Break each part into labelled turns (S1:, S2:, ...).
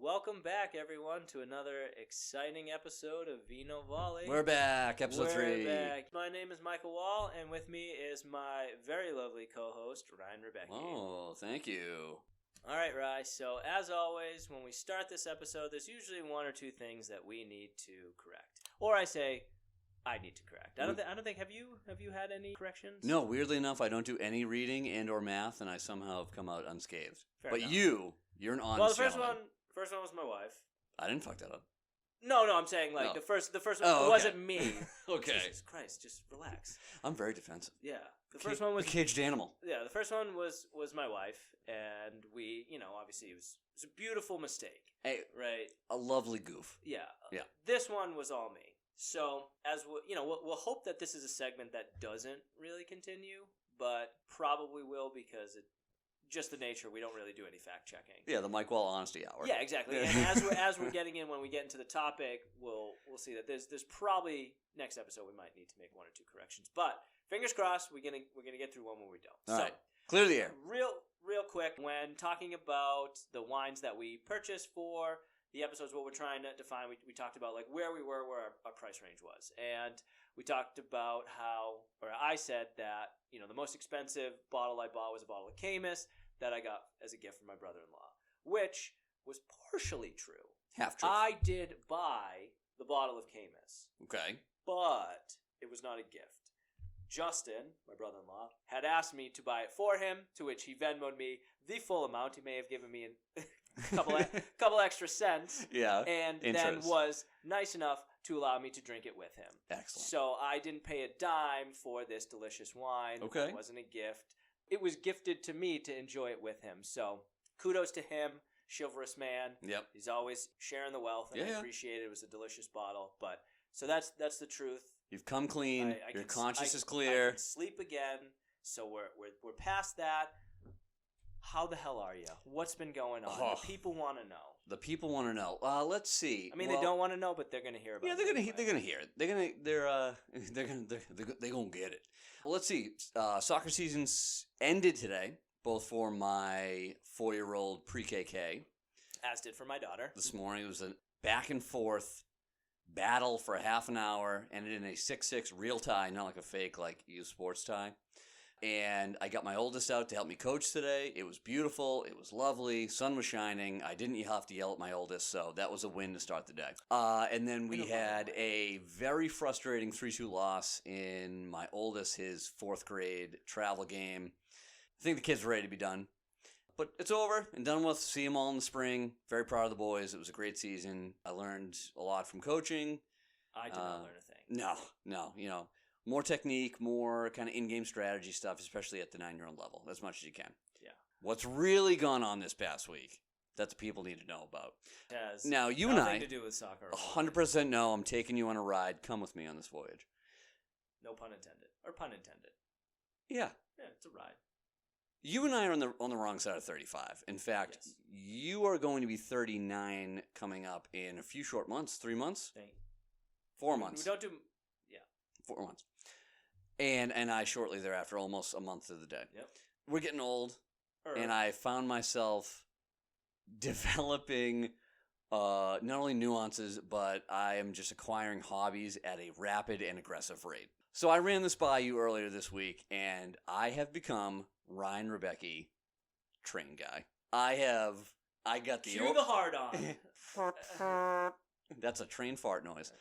S1: welcome back, everyone, to another exciting episode of Vino Volley.
S2: We're back, episode 3.
S1: We're back. My name is Michael Wall, and with me is my very lovely co-host, Ryan Rebecki.
S2: Oh, thank you.
S1: All right, Ryan. So, as always, when we start this episode, there's usually one or two things that we need to correct. Or I say, I need to correct. I don't think. Have you had any corrections?
S2: No, weirdly enough, I don't do any reading and or math, and I somehow have come out unscathed.
S1: Fair
S2: but
S1: enough.
S2: you're an honest gentleman.
S1: First one was my wife.
S2: I didn't fuck that up.
S1: No, I'm saying like
S2: No.
S1: the first one.
S2: Oh,
S1: It wasn't me.
S2: Okay.
S1: Jesus Christ, just relax.
S2: I'm very defensive.
S1: Yeah, the first one was
S2: a caged animal.
S1: Yeah, the first one was my wife, and we, obviously it was a beautiful mistake.
S2: Hey,
S1: Right?
S2: a lovely goof.
S1: Yeah.
S2: Yeah.
S1: This one was all me. So as we'll hope that this is a segment that doesn't really continue, but probably will because it just the nature. We don't really do any fact checking.
S2: Yeah, the Mike Wall honesty hour.
S1: Yeah, exactly. And as we're getting in, when we get into the topic, we'll see that there's probably next episode we might need to make one or two corrections, but fingers crossed we're gonna get through one where we don't.
S2: All right, clear the air.
S1: Real quick, when talking about the wines that we purchased for the episodes, what we're trying to define, we talked about like where we were, where our price range was, and we talked about I said that the most expensive bottle I bought was a bottle of Caymus that I got as a gift from my brother-in-law, which was partially true.
S2: Half truth.
S1: I did buy the bottle of Caymus,
S2: Okay.
S1: but it was not a gift. Justin, my brother-in-law, had asked me to buy it for him, to which he Venmo'd me the full amount. He may have given me a couple extra cents.
S2: Yeah.
S1: And then was nice enough to allow me to drink it with him.
S2: Excellent.
S1: So I didn't pay a dime for this delicious wine.
S2: Okay.
S1: It wasn't a gift. It was gifted to me to enjoy it with him. So kudos to him, chivalrous man.
S2: Yep.
S1: He's always sharing the wealth, and I appreciate it. It was a delicious bottle. But so that's the truth.
S2: You've come clean. Your conscience is
S1: I
S2: clear.
S1: can sleep again. So we're past that. How the hell are you? What's been going on?
S2: Oh.
S1: The people want to know.
S2: The people want to know. Let's see.
S1: I mean, they don't want to know, but they're going to hear about it.
S2: Yeah, they're gonna hear it. They're gonna get it. Well, let's see. Soccer season's ended today, both for my 4-year-old pre-KK.
S1: As did for my daughter.
S2: This morning it was a back and forth battle for a half an hour, ended in a 6-6 real tie, not like a fake like U Sports tie. And I got my oldest out to help me coach today. It was beautiful. It was lovely. Sun was shining. I didn't have to yell at my oldest, so that was a win to start the day. And then we had a very frustrating 3-2 loss in my oldest, his 4th grade travel game. I think the kids are ready to be done. But it's over and done with. See them all in the spring. Very proud of the boys. It was a great season. I learned a lot from coaching.
S1: I did not learn a thing.
S2: No. More technique, more kind of in-game strategy stuff, especially at the 9-year-old level, as much as you can.
S1: Yeah.
S2: What's really gone on this past week that the people need to know about?
S1: Has
S2: now, you and I,
S1: nothing to do with soccer.
S2: 100% no, I'm taking you on a ride. Come with me on this voyage.
S1: No pun intended. Or pun intended.
S2: Yeah.
S1: Yeah, it's a ride.
S2: You and I are on the wrong side of 35. In fact,
S1: Yes.
S2: You are going to be 39 coming up in a few short months. 3 months? 4 months.
S1: We don't do...
S2: 4 months. And I shortly thereafter, almost a month to the day.
S1: Yep.
S2: We're getting old, and I found myself developing not only nuances, but I am just acquiring hobbies at a rapid and aggressive rate. So I ran this by you earlier this week, and I have become Ryan Rebecki, train guy. I got the...
S1: Cue the hard on.
S2: That's a train fart noise.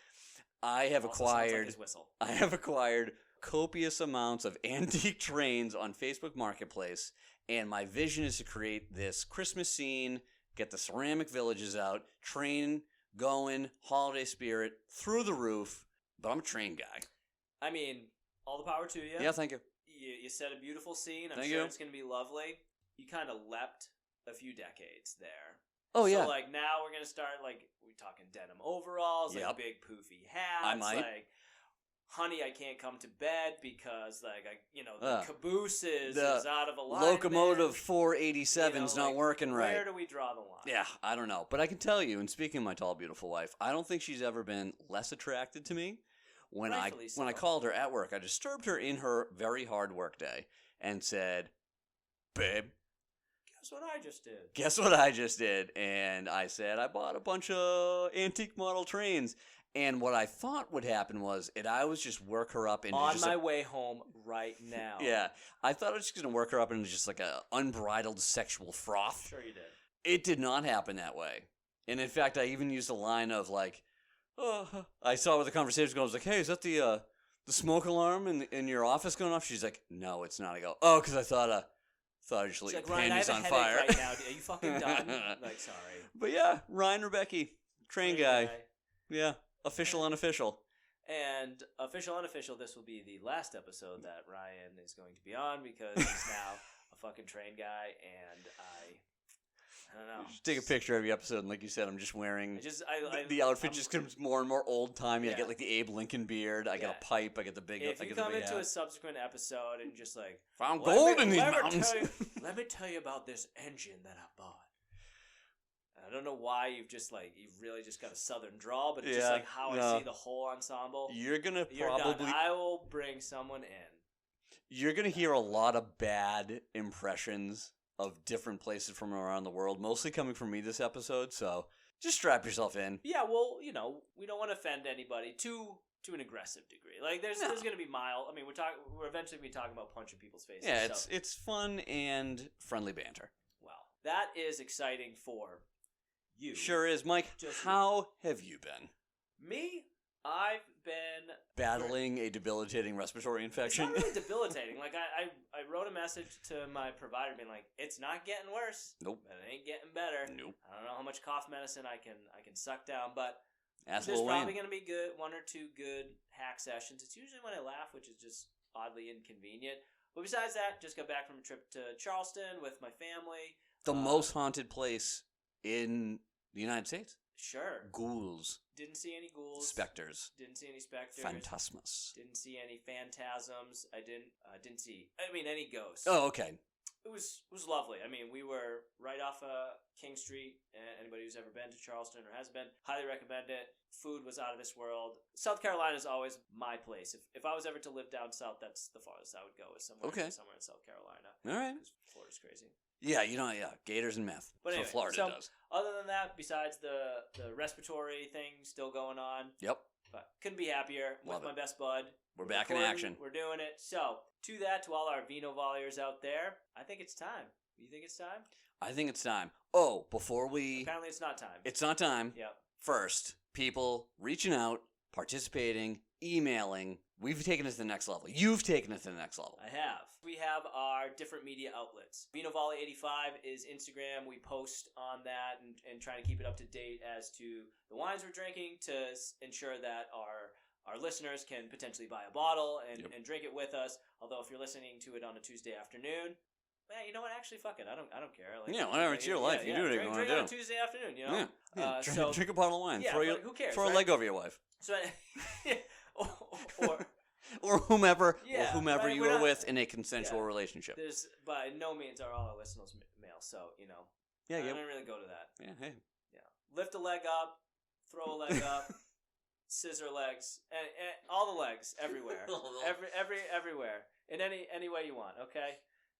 S2: I have
S1: Also sounds like
S2: acquired...
S1: his whistle.
S2: I have acquired copious amounts of antique trains on Facebook Marketplace, and my vision is to create this Christmas scene, get the ceramic villages out, train going, holiday spirit, through the roof, but I'm a train guy.
S1: I mean, all the power to you.
S2: Yeah, thank you.
S1: You set a beautiful scene. I'm
S2: Thank
S1: sure
S2: you.
S1: it's going to be lovely. You kind of leapt a few decades there.
S2: Oh,
S1: so,
S2: yeah.
S1: like, now we're going to start, like, we talking denim overalls,
S2: Yep.
S1: like, big poofy hats.
S2: I might.
S1: Like, honey, I can't come to bed because, like, the caboose is out of alignment.
S2: Locomotive 487's not working right.
S1: Where do we draw the line?
S2: Yeah, I don't know. But I can tell you, and speaking of my tall, beautiful wife, I don't think she's ever been less attracted to me. When I called her at work, I disturbed her in her very hard work day and said, "Babe,
S1: Guess what I just did?
S2: Guess what I just did? And I said, I bought a bunch of antique model trains. And what I thought would happen was I was just work her up into
S1: On
S2: just
S1: my way home right now.
S2: yeah. I thought I was just going to work her up into just like a unbridled sexual froth.
S1: Sure you did.
S2: It did not happen that way. And in fact, I even used a line of like, oh, I saw where the conversation was going. I was like, hey, is that the smoke alarm in your office going off? She's like, no, it's not. I go, oh, because I thought I just lit your
S1: She's like, Ryan, I
S2: panties
S1: have
S2: on
S1: a
S2: fire.
S1: headache right now. Are you fucking done? Like, sorry.
S2: But yeah, Ryan Rebecki, train guy. Yeah, official, unofficial.
S1: And official, unofficial, this will be the last episode that Ryan is going to be on because he's now a fucking train guy, and I don't know.
S2: Just take a picture every episode, and like you said, I'm just wearing the outfit. Just becomes more and more old timey.
S1: Yeah.
S2: I get like the Abe Lincoln beard. I get a pipe. I get the big.
S1: If
S2: I
S1: you
S2: get the
S1: come
S2: big
S1: into
S2: hat.
S1: a subsequent episode and just like
S2: found gold in these mountains.
S1: Let me tell you about this engine that I bought. I don't know why you've really just got a southern drawl, but it's just like how I see the whole ensemble.
S2: You're done.
S1: I will bring someone in.
S2: You're gonna hear a lot of bad impressions of different places from around the world, mostly coming from me this episode. So just strap yourself in.
S1: Yeah, well, we don't want to offend anybody to an aggressive degree. Like there's gonna be mild. I mean, we're eventually gonna be talking about punching people's faces.
S2: Yeah, it's fun and friendly banter.
S1: Well, that is exciting for you.
S2: Sure is, Mike. How have you been?
S1: Me? I've been
S2: battling a debilitating respiratory infection.
S1: It's not really debilitating. Like I wrote a message to my provider being like, it's not getting worse.
S2: Nope.
S1: But it ain't getting better.
S2: Nope.
S1: I don't know how much cough medicine I can suck down, but
S2: Ask
S1: there's
S2: Lil
S1: probably
S2: Wayne.
S1: going to be good 1 or 2 good hack sessions. It's usually when I laugh, which is just oddly inconvenient. But besides that, just got back from a trip to Charleston with my family.
S2: The most haunted place in the United States.
S1: Sure.
S2: Ghouls.
S1: Didn't see any ghouls.
S2: Specters.
S1: Didn't see any specters.
S2: Phantasmas.
S1: Didn't see any phantasms. I didn't see any ghosts.
S2: Oh, okay.
S1: It was lovely. I mean, we were right off King Street. Anybody who's ever been to Charleston or has been, highly recommend it. Food was out of this world. South Carolina is always my place. If I was ever to live down south, that's the farthest I would go, is somewhere in South Carolina.
S2: All right.
S1: Because Florida's crazy.
S2: Yeah, gators and meth.
S1: But anyway,
S2: so Florida does.
S1: Other than that, besides the respiratory thing still going on,
S2: Yep.
S1: but couldn't be happier with my best bud.
S2: We're back in action.
S1: We're doing it. So, to all our Vino volleyers out there, I think it's time. You think it's time?
S2: I think it's time. Oh, before we...
S1: Apparently it's not time.
S2: It's not time.
S1: Yep.
S2: First, people reaching out, participating, emailing. We've taken it to the next level. You've taken it to the next level.
S1: I have. We have our different media outlets. Vino Volley 85 is Instagram. We post on that and try to keep it up to date as to the wines we're drinking to ensure that our listeners can potentially buy a bottle and drink it with us. Although if you're listening to it on a Tuesday afternoon, man, you know what? Actually, fuck it. I don't care. Like,
S2: whatever. It's your life. You do what you want to do.
S1: Drink on a Tuesday afternoon, you know?
S2: Yeah. Drink a bottle of wine.
S1: Yeah, who cares?
S2: Throw a leg over your wife.
S1: So,
S2: or whomever you are with in a consensual relationship.
S1: There's by no means are all our listeners male, so I don't really go to that.
S2: Yeah, hey.
S1: Yeah, lift a leg up, throw a leg up, scissor legs, and all the legs everywhere, everywhere in any way you want. Okay,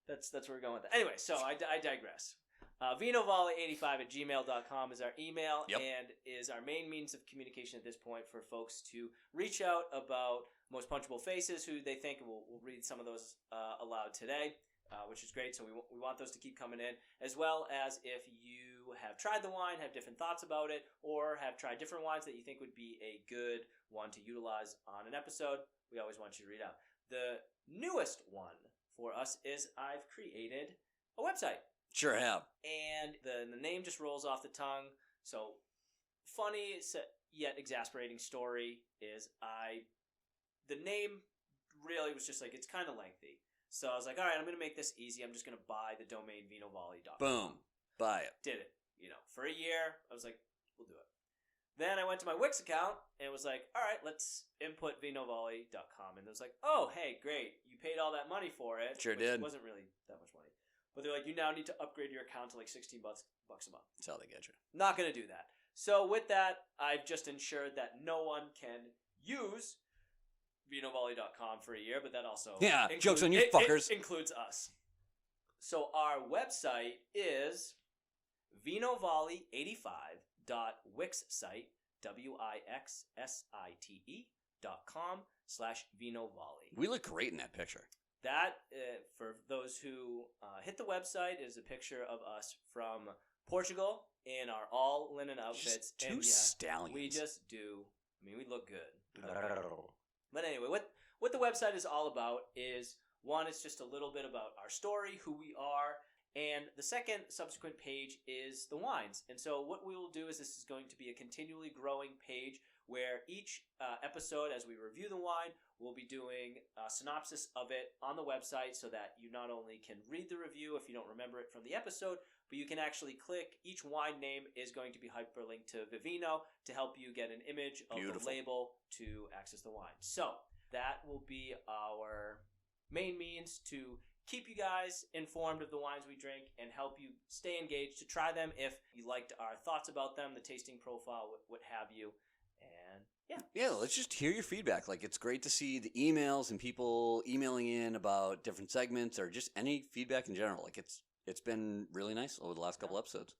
S1: that's where we're going with that. Anyway, so I digress. VinoVolley85@gmail.com is our email and is our main means of communication at this point for folks to reach out about most punchable faces who they think we'll read some of those aloud today, which is great. So we want those to keep coming in, as well as if you have tried the wine, have different thoughts about it, or have tried different wines that you think would be a good one to utilize on an episode, we always want you to read out. The newest one for us is I've created a website.
S2: Sure have.
S1: And the name just rolls off the tongue. So, funny yet exasperating story is the name really was just like, it's kind of lengthy. So I was like, all right, I'm going to make this easy. I'm just going to buy the domain vinovolley.com.
S2: Boom. Buy it.
S1: Did it. For a year, I was like, we'll do it. Then I went to my Wix account and was like, all right, let's input vinovolley.com. And it was like, oh, hey, great. You paid all that money for it.
S2: Sure did.
S1: It wasn't really that much money. But they're like, you now need to upgrade your account to like $16 a month.
S2: That's how they get you.
S1: Not going to do that. So with that, I've just ensured that no one can use vinovolley.com for a year, but that also
S2: joke's on you fuckers.
S1: It includes us. So our website is vinovolley85.wixsite, wixsite.com/vinovolley.
S2: We look great in that picture.
S1: That, for those who hit the website, is a picture of us from Portugal in our all linen outfits.
S2: Just two stallions.
S1: We just do. I mean, we look good. But anyway, what the website is all about is, one, it's just a little bit about our story, who we are, and the second subsequent page is the wines. And so what we will do is, this is going to be a continually growing page where each episode, as we review the wine, we'll be doing a synopsis of it on the website so that you not only can read the review if you don't remember it from the episode, but you can actually click. Each wine name is going to be hyperlinked to Vivino to help you get an image of the label to access the wine. So that will be our main means to keep you guys informed of the wines we drink and help you stay engaged, to try them if you liked our thoughts about them, the tasting profile, what have you. And
S2: yeah, let's just hear your feedback. Like, it's great to see the emails and people emailing in about different segments or just any feedback in general. Like, it's been really nice over the last couple episodes.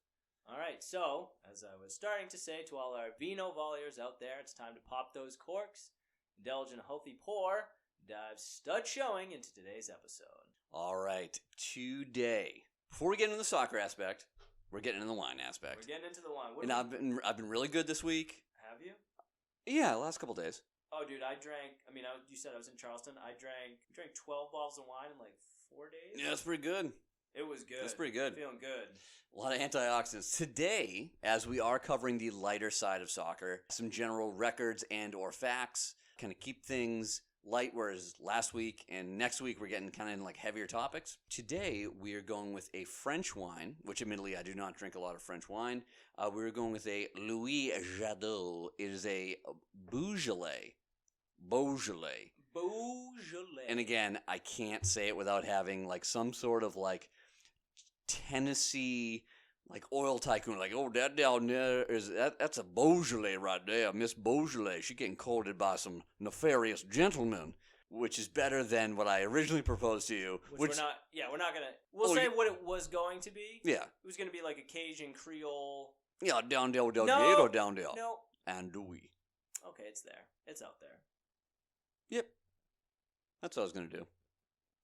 S1: All right, so as I was starting to say to all our Vino Volleyers out there, it's time to pop those corks, indulge in a healthy pour, dive stud showing into today's episode.
S2: All right, today, before we get into the soccer aspect, we're getting into the wine aspect.
S1: We're getting into the wine.
S2: And I've been really good this week.
S1: Have you?
S2: Yeah, last couple days.
S1: Oh, dude, I drank. I mean, you said I was in Charleston. I drank 12 bottles of wine in like 4 days.
S2: Yeah, that's pretty good.
S1: It was good.
S2: That's pretty good.
S1: Feeling good.
S2: A lot of antioxidants. Today, as we are covering the lighter side of soccer, some general records and or facts, kind of keep things light, whereas last week and next week we're getting kind of in like heavier topics. Today, we are going with a French wine, which admittedly I do not drink a lot of French wine. We're going with a Louis Jadot. It is a Beaujolais. And again, I can't say it without having like some sort of like Tennessee like oil tycoon, like, oh, that down there that's a Beaujolais right there, Miss Beaujolais. She's getting courted by some nefarious gentlemen, which is better than what I originally proposed to you.
S1: We're not gonna. We'll say what it was going to be.
S2: Yeah,
S1: it was gonna be like a Cajun Creole.
S2: Yeah, down there, down
S1: No.
S2: there.
S1: No.
S2: Andouille.
S1: Okay, it's there. It's out there.
S2: Yep. That's what I was going to do.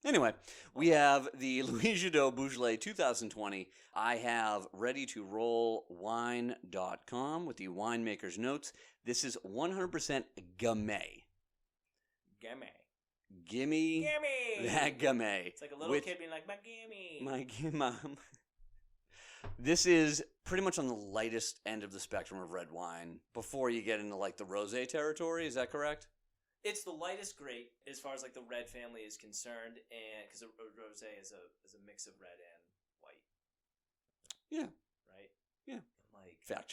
S2: Anyway, we have the Louis Jadot Beaujolais 2020. I have ready to roll wine.com with the winemaker's notes. This is 100% Gamay. Gimme that Gamay.
S1: It's like a little kid being like, my gimme.
S2: Mom. This is pretty much on the lightest end of the spectrum of red wine before you get into like the rosé territory. Is that correct?
S1: It's the lightest grape as far as like the red family is concerned, and because a rosé is a mix of red and white.
S2: Yeah.
S1: Right.
S2: Yeah.
S1: Like
S2: Fact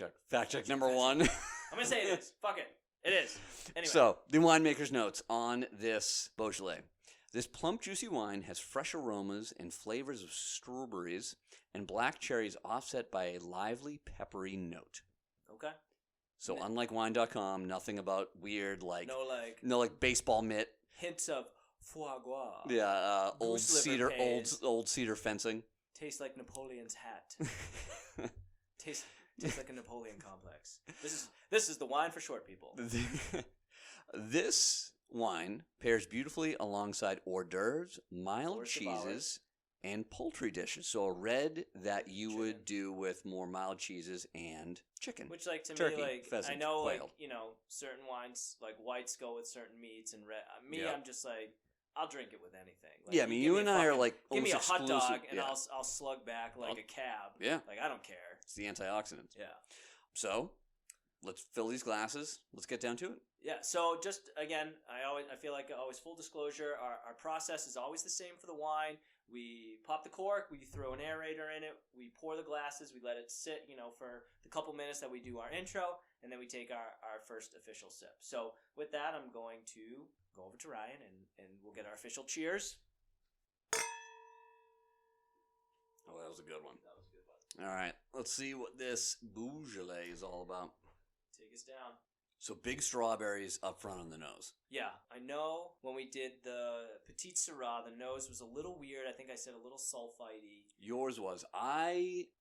S2: check number one.
S1: I'm gonna say it is. Fuck it. It is. Anyway.
S2: So the winemaker's notes on this Beaujolais. This plump, juicy wine has fresh aromas and flavors of strawberries and black cherries offset by a lively, peppery note.
S1: Okay.
S2: So unlike wine.com, nothing about weird
S1: no
S2: like baseball mitt.
S1: Hints of foie gras.
S2: Yeah, old cedar fencing.
S1: Tastes like Napoleon's hat. Tastes like a Napoleon complex. This is the wine for short people.
S2: This wine pairs beautifully alongside hors d'oeuvres, mild cheeses, and poultry dishes. So a red that you would do with more mild cheeses and chicken.
S1: Which, like, to
S2: turkey,
S1: me, like,
S2: pheasant,
S1: I know,
S2: quail.
S1: like, you know, certain wines, like, whites go with certain meats, and red.
S2: Yeah.
S1: I'm just like, I'll drink it with anything. Like,
S2: yeah, I mean, you and I are like
S1: give me a hot
S2: exclusive.
S1: dog, and I'll slug back like a cab.
S2: Yeah.
S1: Like, I don't care.
S2: It's the antioxidants.
S1: Yeah.
S2: So, let's fill these glasses. Let's get down to it.
S1: Yeah, so just, again, I feel like always full disclosure, our process is always the same for the wine. We pop the cork, we throw an aerator in it, we pour the glasses, we let it sit, for the couple minutes that we do our intro, and then we take our first official sip. So with that, I'm going to go over to Ryan, and we'll get our official cheers.
S2: Oh, that was a good one.
S1: That was a good one.
S2: All right, let's see what this Beaujolais is all about.
S1: Take us down.
S2: So big strawberries up front on the nose.
S1: Yeah, I know when we did the Petite Syrah, the nose was a little weird. I think I said a little sulfite-y.
S2: Yours was.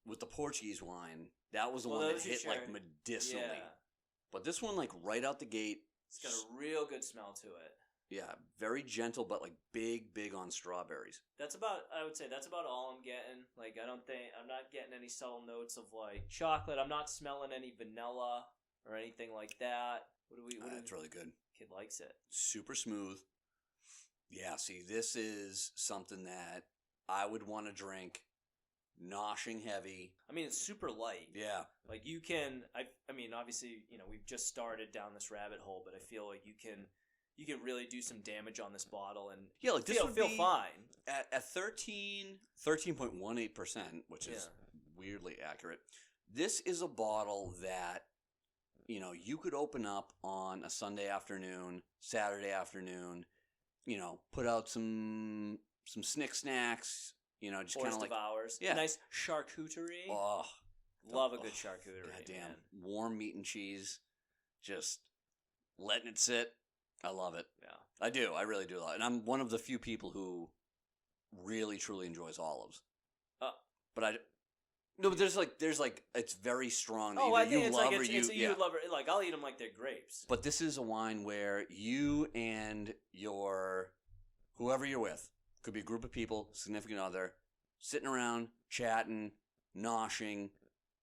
S2: With the Portuguese wine, that was the one that hit like medicinally.
S1: Yeah.
S2: But this one, like right out the gate.
S1: It's got a real good smell to it.
S2: Yeah, very gentle, but like big on strawberries.
S1: I would say that's about all I'm getting. Like, I'm not getting any subtle notes of like chocolate. I'm not smelling any vanilla or anything like that.
S2: That's really good.
S1: Kid likes it.
S2: Super smooth. Yeah, see, this is something that I would want to drink, noshing heavy.
S1: I mean, it's super light.
S2: Yeah.
S1: Like, you can, I mean, obviously, we've just started down this rabbit hole, but I feel like you can really do some damage on this bottle and
S2: yeah, like this
S1: feel fine.
S2: At 13.18%, which is weirdly accurate. This is a bottle that you could open up on a Sunday afternoon, Saturday afternoon, put out some snacks, just kind of like
S1: hours.
S2: Yeah.
S1: Nice charcuterie.
S2: Oh,
S1: love a good charcuterie.
S2: Goddamn.
S1: Man.
S2: Warm meat and cheese, just letting it sit. I love it.
S1: Yeah.
S2: I do. I really do love it. And I'm one of the few people who really, truly enjoys olives. But there's like it's very strong.
S1: Oh, I think
S2: you
S1: it's
S2: love
S1: like
S2: or
S1: it's you love it. Like, I'll eat them like they're grapes.
S2: But this is a wine where you and whoever you're with, could be a group of people, significant other, sitting around, chatting, noshing,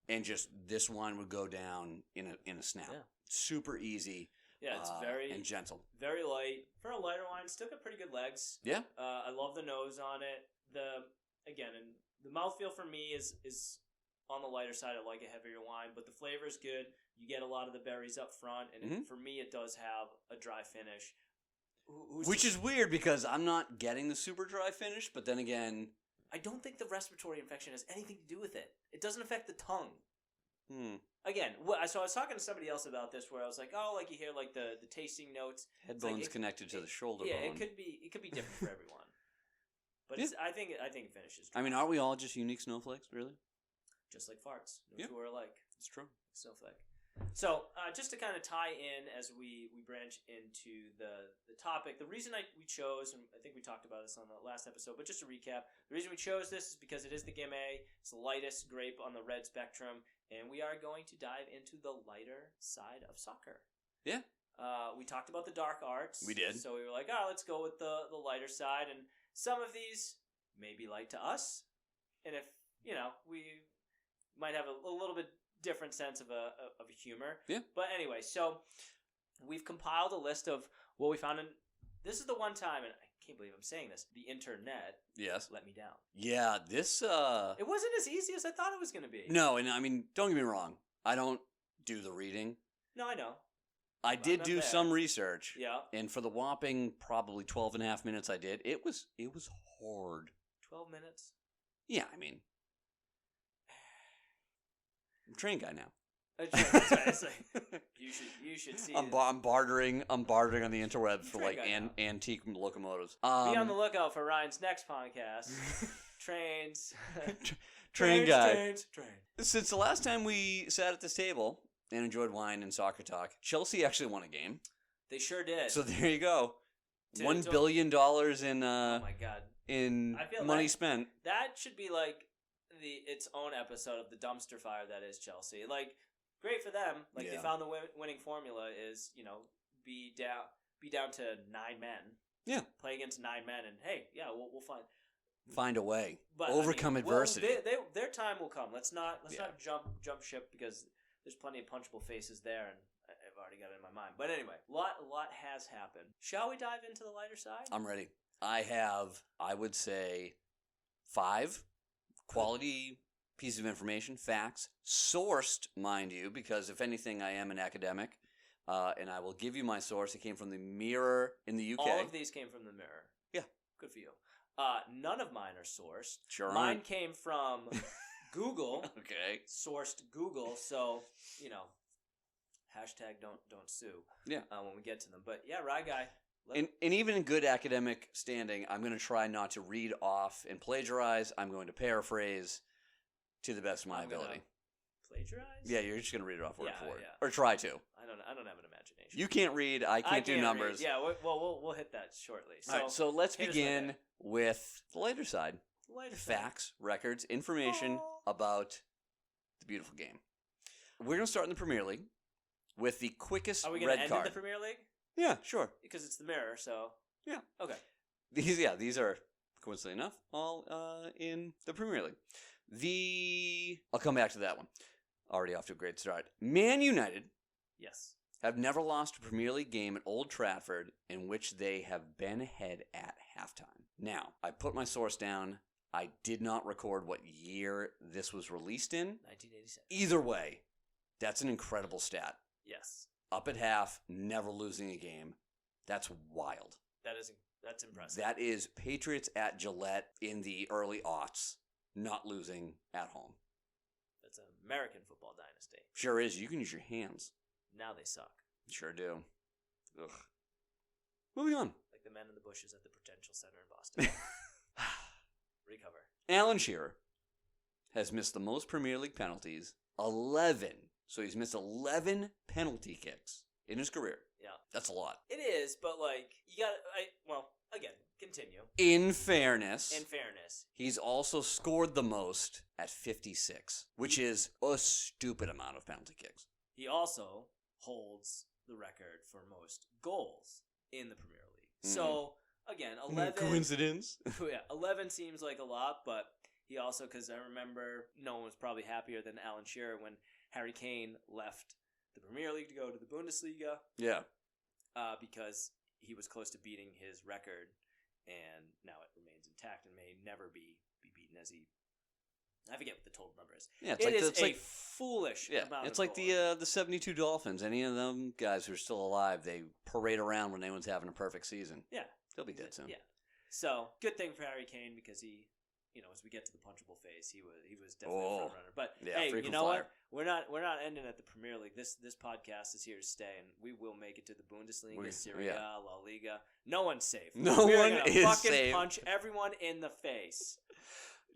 S2: and just this wine would go down in a snap.
S1: Yeah.
S2: Super easy.
S1: Yeah, it's very
S2: and gentle.
S1: Very light. For a lighter wine, still got pretty good legs.
S2: Yeah.
S1: I love the nose on it. And the mouthfeel for me is on the lighter side. I like a heavier wine, but the flavor is good. You get a lot of the berries up front, and for me, it does have a dry finish.
S2: Which is weird because I'm not getting the super dry finish, but then again,
S1: I don't think the respiratory infection has anything to do with it. It doesn't affect the tongue. Again, so I was talking to somebody else about this, where I was like, "Oh, like you hear like the tasting notes,
S2: head bone's connected to the shoulder bone."
S1: Yeah, it could be different for everyone, but I think it finishes.
S2: I mean, aren't we all just unique snowflakes, really?
S1: Just like farts, no two are alike.
S2: It's true.
S1: Snowflake. So, just to kind of tie in as we branch into the topic, the reason we chose, and I think we talked about this on the last episode, but just to recap, the reason we chose this is because it is the Gamay. It's the lightest grape on the red spectrum, and we are going to dive into the lighter side of soccer.
S2: Yeah.
S1: We talked about the dark arts.
S2: We did.
S1: So we were like, let's go with the lighter side, and some of these may be light to us, and if, we might have a little bit different sense of a humor.
S2: Yeah.
S1: But anyway, so we've compiled a list of what we found, and this is the one time, and I can't believe I'm saying this, the internet let me down.
S2: Yeah, this
S1: it wasn't as easy as I thought it was going to be.
S2: No, and I mean, don't get me wrong. I don't do the reading.
S1: No, I know.
S2: I did do some research.
S1: Yeah.
S2: And for the whopping probably 12 and a half minutes I did, it was hard.
S1: 12 minutes?
S2: Yeah, I mean, I'm a train guy now.
S1: That's right. You should see.
S2: I'm bartering on the interwebs for like antique locomotives.
S1: Be on the lookout for Ryan's next podcast. Trains.
S2: Train guy.
S1: Trains.
S2: Since the last time we sat at this table and enjoyed wine and soccer talk, Chelsea actually won a game.
S1: They sure did.
S2: So there you go. $1 billion in
S1: oh my god.
S2: In money spent.
S1: That should be like its own episode of the dumpster fire that is Chelsea. Like, great for them. Like, they found the winning formula is, be down to 9 men.
S2: Yeah.
S1: Play against 9 men, and hey, we'll
S2: find a way.
S1: But
S2: overcome adversity.
S1: Their time will come. Let's not jump ship, because there's plenty of punchable faces there, and I've already got it in my mind. But anyway, a lot has happened. Shall we dive into the lighter side?
S2: I'm ready. I have, I would say, 5 quality pieces of information, facts, sourced, mind you, because if anything, I am an academic, and I will give you my source. It came from the Mirror in the UK.
S1: All of these came from the Mirror.
S2: Yeah.
S1: Good for you. None of mine are sourced.
S2: Sure.
S1: Mine came from Google.
S2: Okay.
S1: Sourced Google, so, hashtag don't sue.
S2: Yeah.
S1: When we get to them. But yeah, Rye Guy.
S2: And even in good academic standing, I'm going to try not to read off and plagiarize. I'm going to paraphrase to the best of my ability.
S1: Plagiarize?
S2: Yeah, you're just going to read it off word for word.
S1: Yeah.
S2: Or try to.
S1: I don't have an imagination. combination.
S2: You can't read. I can't do numbers.
S1: Read. Yeah, we'll hit that shortly. So,
S2: All right, so let's
S1: hit us with
S2: begin
S1: it.
S2: with the lighter side.
S1: Lighter side.
S2: Facts, records, information
S1: Oh.
S2: about the beautiful game. We're going to start in the Premier League with the quickest
S1: Are we going to
S2: red
S1: end
S2: card.
S1: in the Premier League?
S2: Yeah, sure.
S1: Because it's the Mirror, so
S2: Yeah.
S1: Okay.
S2: These are coincidentally enough all in the Premier League. I'll come back to that one. Already off to a great start. Man United
S1: Yes.
S2: have never lost a Premier League game at Old Trafford in which they have been ahead at halftime. Now, I put my source down. I did not record what year this was released in.
S1: 1987.
S2: Either way, that's an incredible stat.
S1: Yes.
S2: Up at half, never losing a game. That's wild.
S1: That's impressive.
S2: That is Patriots at Gillette in the early aughts, not losing at home.
S1: That's an American football dynasty.
S2: Sure is. You can use your hands.
S1: Now they suck.
S2: Sure do. Ugh. Moving on.
S1: Like the men in the bushes at the Prudential Center in Boston. Recover.
S2: Alan Shearer has missed the most Premier League penalties, 11. So he's missed 11 penalty kicks in his career.
S1: Yeah.
S2: That's a lot.
S1: It is, but like you got again, continue.
S2: In fairness, he's also scored the most at 56, which is a stupid amount of penalty kicks.
S1: He also holds the record for most goals in the Premier League. So again, 11
S2: Coincidence?
S1: Yeah, 11 seems like a lot, but he also, because I remember no one was probably happier than Alan Shearer when Harry Kane left the Premier League to go to the Bundesliga.
S2: Yeah.
S1: Because he was close to beating his record, and now it remains intact and may never be beaten as he. I forget what the total number is.
S2: Yeah,
S1: It's a foolish amount
S2: it's
S1: of
S2: like
S1: goals.
S2: the 72 Dolphins. Any of them guys who are still alive, they parade around when anyone's having a perfect season.
S1: Yeah.
S2: They'll be dead soon.
S1: Yeah. So, good thing for Harry Kane because he, as we get to the punchable face, he was definitely a front runner. But
S2: yeah,
S1: hey,
S2: frequent
S1: you know
S2: flyer.
S1: what? We're not ending at the Premier League. This podcast is here to stay, and we will make it to the Bundesliga, Serie A, La Liga. No one's safe.
S2: No
S1: We're
S2: one
S1: gonna
S2: is
S1: fucking
S2: safe.
S1: punch everyone in the face.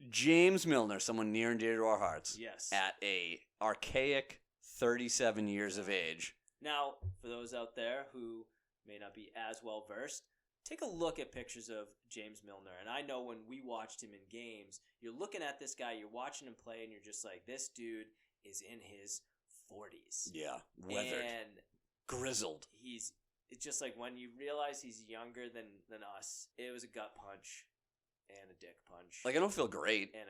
S2: James Milner, someone near and dear to our hearts.
S1: Yes.
S2: At a archaic 37 years of age.
S1: Now, for those out there who may not be as well versed, take a look at pictures of James Milner. And I know when we watched him in games, you're looking at this guy, you're watching him play, and you're just like, this dude is in his 40s.
S2: Yeah, weathered.
S1: And
S2: grizzled.
S1: It's just like when you realize he's younger than us, it was a gut punch and a dick punch.
S2: Like, I don't feel great.
S1: And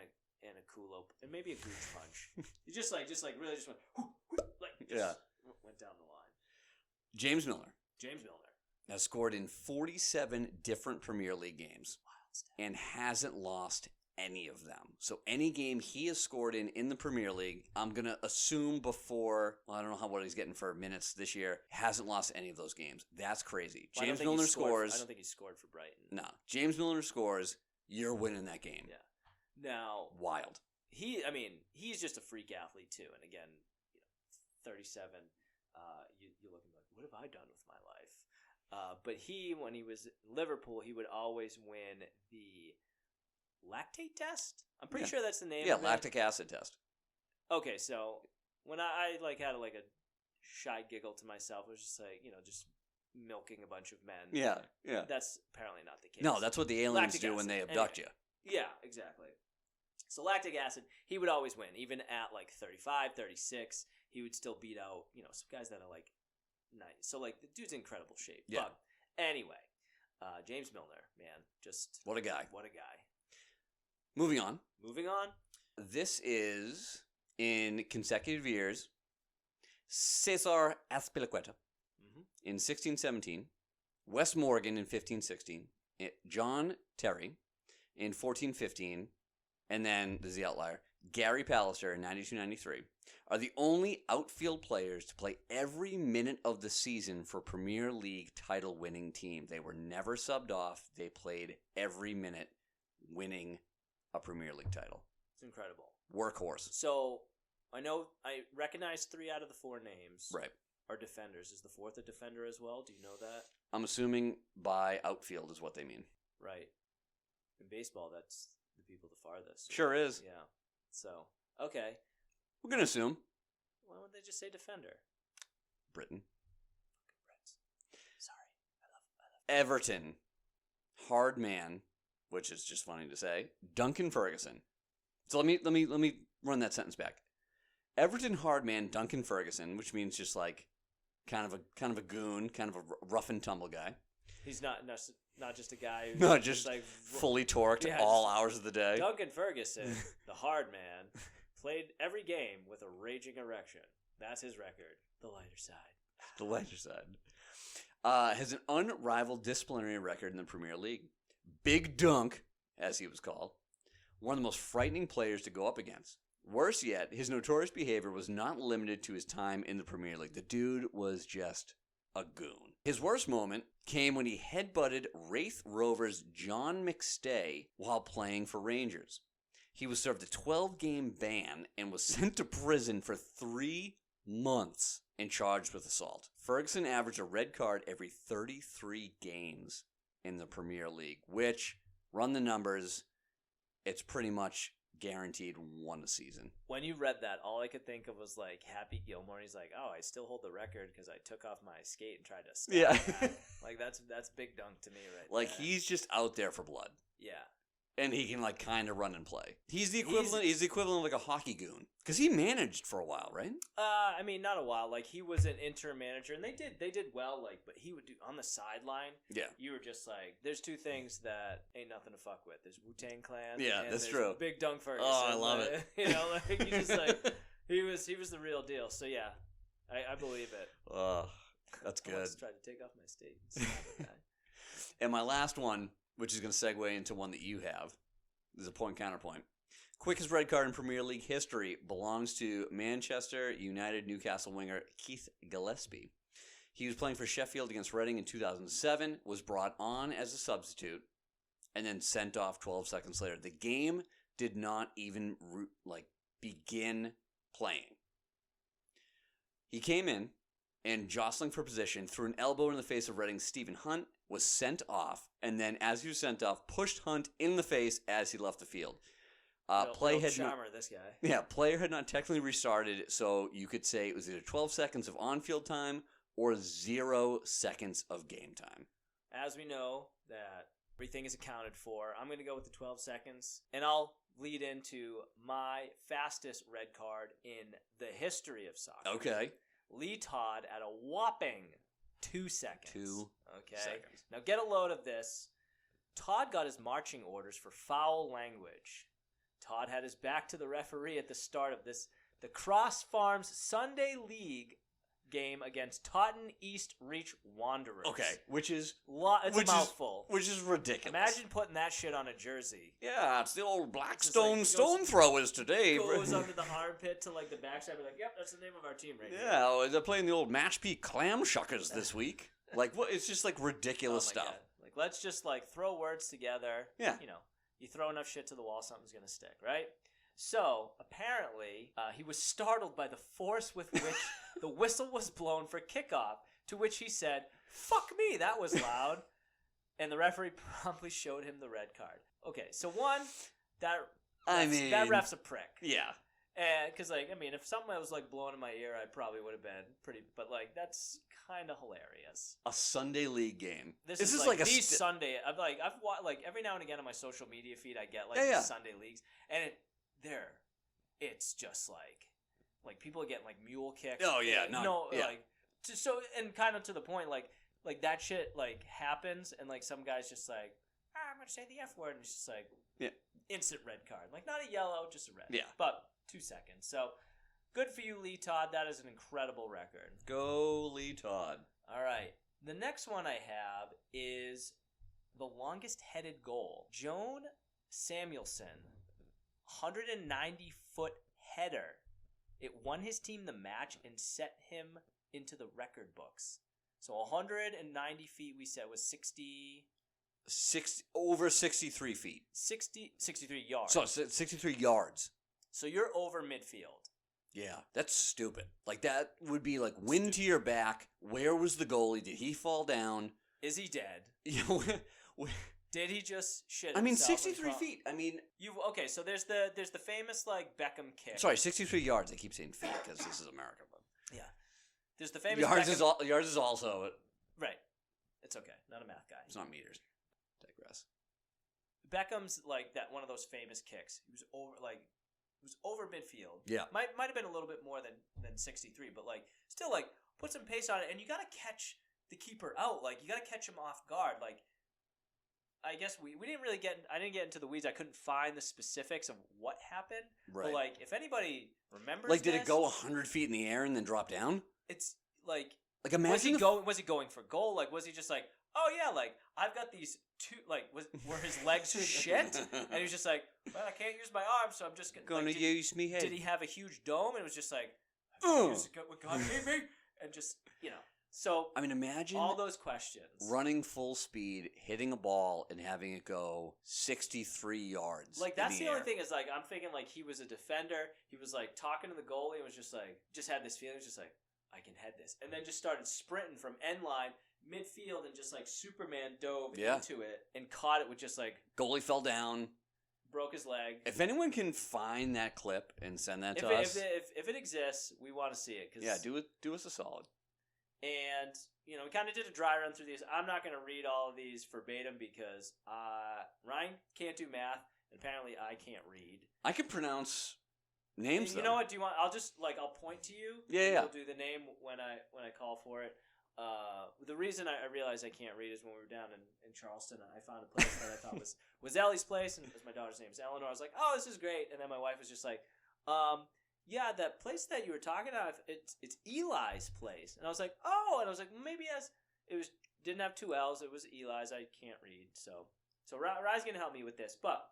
S1: a culo, and maybe a gooch punch. You just really just went, went down the line.
S2: James Milner has scored in 47 different Premier League games and hasn't lost any of them. So any game he has scored in the Premier League, I'm going to assume before, I don't know what he's getting for minutes this year, hasn't lost any of those games. That's crazy. James Milner scores.
S1: I don't think he scored for Brighton.
S2: No. James Milner scores, you're winning that game.
S1: Yeah. Now,
S2: wild.
S1: He's just a freak athlete too. And again, 37, you're looking like, what have I done with my life? But when he was in Liverpool, he would always win the lactate test. I'm pretty sure that's the name.
S2: Yeah,
S1: of
S2: lactic acid test.
S1: Okay, so when I had a shy giggle to myself, it was just like just milking a bunch of men.
S2: Yeah.
S1: That's apparently not the case.
S2: No, that's what the aliens
S1: Lactic
S2: do
S1: acid.
S2: when they abduct
S1: Anyway. Yeah, exactly. So lactic acid, he would always win. Even at 35, 36, he would still beat out, some guys that are nice. So the dude's in incredible shape.
S2: Yeah.
S1: But anyway, James Milner, man, just
S2: What a guy.
S1: What a guy.
S2: Moving on. This is, in consecutive years, Cesar Azpilicueta in 16-17, Wes Morgan in 15-16, John Terry in 14-15, and then, this is the outlier, Gary Pallister in 92-93, are the only outfield players to play every minute of the season for Premier League title-winning team. They were never subbed off. They played every minute, winning a Premier League title.
S1: It's incredible.
S2: Workhorse.
S1: So, I recognize 3 out of the 4 names.
S2: Right.
S1: Are defenders. Is the 4th a defender as well? Do you know that?
S2: I'm assuming by outfield is what they mean.
S1: Right. In baseball, that's the people the farthest.
S2: Sure is.
S1: Yeah. So, okay.
S2: We're going to assume.
S1: Why wouldn't they just say defender?
S2: Britain. Everton hard man, which is just funny to say, Duncan Ferguson. So let me run that sentence back. Everton hard man Duncan Ferguson, which means just like kind of a goon, kind of a rough and tumble guy.
S1: He's not just a guy who's
S2: No, just
S1: like
S2: fully torqued
S1: Yeah,
S2: all hours of the day.
S1: Duncan Ferguson, the hard man, played every game with a raging erection. That's his record. The lighter side.
S2: The lighter side. Has an unrivaled disciplinary record in the Premier League. Big Dunk, as he was called, one of the most frightening players to go up against. Worse yet, his notorious behavior was not limited to his time in the Premier League. The dude was just a goon. His worst moment came when he headbutted Wraith Rovers' John McStay while playing for Rangers. He was served a 12-game ban and was sent to prison for 3 months and charged with assault. Ferguson averaged a red card every 33 games in the Premier League, which, run the numbers, it's pretty much guaranteed one a season.
S1: When you read that, all I could think of was like Happy Gilmore. He's like, "Oh, I still hold the record because I took off my skate and tried to stab
S2: Yeah.
S1: Like that's Big Dunk to me, right?
S2: Like,
S1: there.
S2: he's just out there for blood.
S1: Yeah.
S2: And he can, like, kind of run and play. He's the equivalent of, like, a hockey goon. Because he managed for a while, right?
S1: I mean, not a while. Like, he was an interim manager, and they did well. Like, but he would do on the sideline.
S2: Yeah.
S1: You were just like, there's two things that ain't nothing to fuck with. There's Wu-Tang Clan.
S2: Yeah,
S1: and
S2: that's
S1: there's
S2: true.
S1: Big Dunk Ferguson.
S2: Oh, I love it.
S1: You know, like you just like he was the real deal. So yeah, I believe it.
S2: Oh, that's
S1: I
S2: good.
S1: once tried to take off my state. And stab a guy.
S2: And my last one, which is going to segue into one that you have, is a point counterpoint. Quickest red card in Premier League history belongs to Manchester United Newcastle winger Keith Gillespie. He was playing for Sheffield against Reading in 2007, was brought on as a substitute, and then sent off 12 seconds later. The game did not even begin playing. He came in and, jostling for position, threw an elbow in the face of Reading's Stephen Hunt, was sent off, and then as he was sent off, pushed Hunt in the face as he left the field. Play had
S1: charmer, this guy.
S2: Yeah, player had not technically restarted, so you could say it was either 12 seconds of on-field time or 0 seconds of game time.
S1: As we know that everything is accounted for, I'm going to go with the 12 seconds, and I'll lead into my fastest red card in the history of soccer.
S2: Okay.
S1: Lee Todd at a whopping 2 seconds.
S2: 2
S1: Okay.
S2: seconds.
S1: Now get a load of this. Todd got his marching orders for foul language. Todd had his back to the referee at the start of the Cross Farms Sunday League game against Taunton East Reach Wanderers.
S2: Okay, which is
S1: It's a mouthful.
S2: which is ridiculous.
S1: Imagine putting that shit on a jersey.
S2: Yeah, it's the old
S1: Just
S2: Blackstone
S1: like,
S2: stone throwers today.
S1: Goes under the armpit to like the backside. Be like, yep, that's the name of our team right here.
S2: Yeah, well, they're playing the old Matchpeak Clam Shuckers this week. Like, what? It's just like ridiculous
S1: Oh my
S2: stuff.
S1: God. Like, let's just like throw words together.
S2: Yeah.
S1: You know, you throw enough shit to the wall, something's gonna stick, right? So apparently, he was startled by the force with which the whistle was blown for kickoff. To which he said, "Fuck me, that was loud." And the referee promptly showed him the red card. Okay, so one, that ref's a prick.
S2: Yeah.
S1: And because if something was like blowing in my ear, I probably would have been pretty. But like, that's kind of hilarious.
S2: A Sunday league game.
S1: This is like these Sunday. I've every now and again on my social media feed, I get these Sunday leagues, and it's just like people are getting like mule kicks.
S2: Oh yeah,
S1: and kind of to the point, like that shit like happens, and like some guys just like, I'm gonna say the F word, and it's just like, instant red card, like not a yellow, just a red.
S2: Yeah,
S1: but 2 seconds. So good for you, Lee Todd. That is an incredible record.
S2: Go Lee Todd.
S1: All right, the next one I have is the longest headed goal. Joan Samuelson, 190-foot header. It won his team the match and set him into the record books. So 190 feet, we said, was
S2: over 63 feet.
S1: 63 yards.
S2: So 63 yards.
S1: So you're over midfield.
S2: Yeah, that's stupid. Like, that would be like wind to your back. Where was the goalie? Did he fall down?
S1: Is he dead? Did he just shit himself?
S2: 63 feet.
S1: Okay, so there's the famous like Beckham kick.
S2: Sorry, 63 yards. I keep saying feet because this is America. But
S1: yeah. There's the famous
S2: yards is also
S1: right. It's okay. Not a math guy.
S2: It's not meters. Digress.
S1: Beckham's like that one of those famous kicks. He was over midfield.
S2: Yeah.
S1: Might have been a little bit more than 63, but like still like put some pace on it, and you got to catch the keeper out. Like you got to catch him off guard. Like I guess we didn't really I didn't get into the weeds. I couldn't find the specifics of what happened.
S2: Right.
S1: But like if anybody remembers,
S2: Like, did it go 100 feet in the air and then drop down?
S1: It's like
S2: imagine
S1: was he going for goal? Like was he just like, oh yeah, like I've got these two, like were his legs shit? And he was just like, well, I can't use my arms, so I'm just
S2: gonna
S1: like,
S2: use me head.
S1: Did he have a huge dome? And it was just like, God made me, and just So
S2: I mean, imagine
S1: all those questions.
S2: running full speed, hitting a ball, and having it go 63 yards.
S1: Like that's
S2: in
S1: the only
S2: air.
S1: thing is like I'm thinking like he was a defender. He was like talking to the goalie and was just like had this feeling, just like I can head this, and then just started sprinting from end line midfield and just like Superman dove into it and caught it with just like
S2: Goalie fell down,
S1: broke his leg.
S2: If anyone can find that clip and send that to us,
S1: if it exists, we want to see it. Cause,
S2: yeah, do us a solid.
S1: And we kind of did a dry run through these. I'm not going to read all of these verbatim because Ryan can't do math, and apparently I can't read.
S2: I can pronounce names.
S1: You know what? Do you want? I'll just I'll point to you.
S2: Yeah.
S1: We'll do the name when I call for it. The reason I realized I can't read is when we were down in Charleston, I found a place that I thought was Ellie's place, and my daughter's name is Eleanor. I was like, oh, this is great, and then my wife was just like, yeah, that place that you were talking about, it's Eli's place, and I was like, oh, and I was like, maybe it didn't have two L's, it was Eli's. I can't read, so Rye's gonna help me with this, but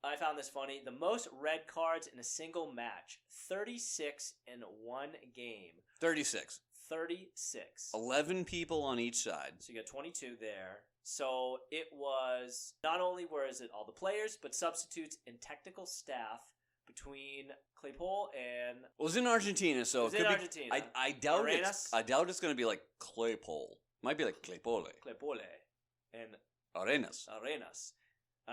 S1: I found this funny. The most red cards in a single match, 36 in one game.
S2: 36.
S1: 36.
S2: 11 people on each side.
S1: So you got 22 there. So it was not only was it all the players, but substitutes and technical staff between Claypole and.
S2: Well, it was in Argentina, so
S1: it was in Argentina.
S2: I doubt
S1: Arenas?
S2: I doubt it's going to be like Claypole. Might be like Claypole.
S1: Claypole and
S2: Arenas.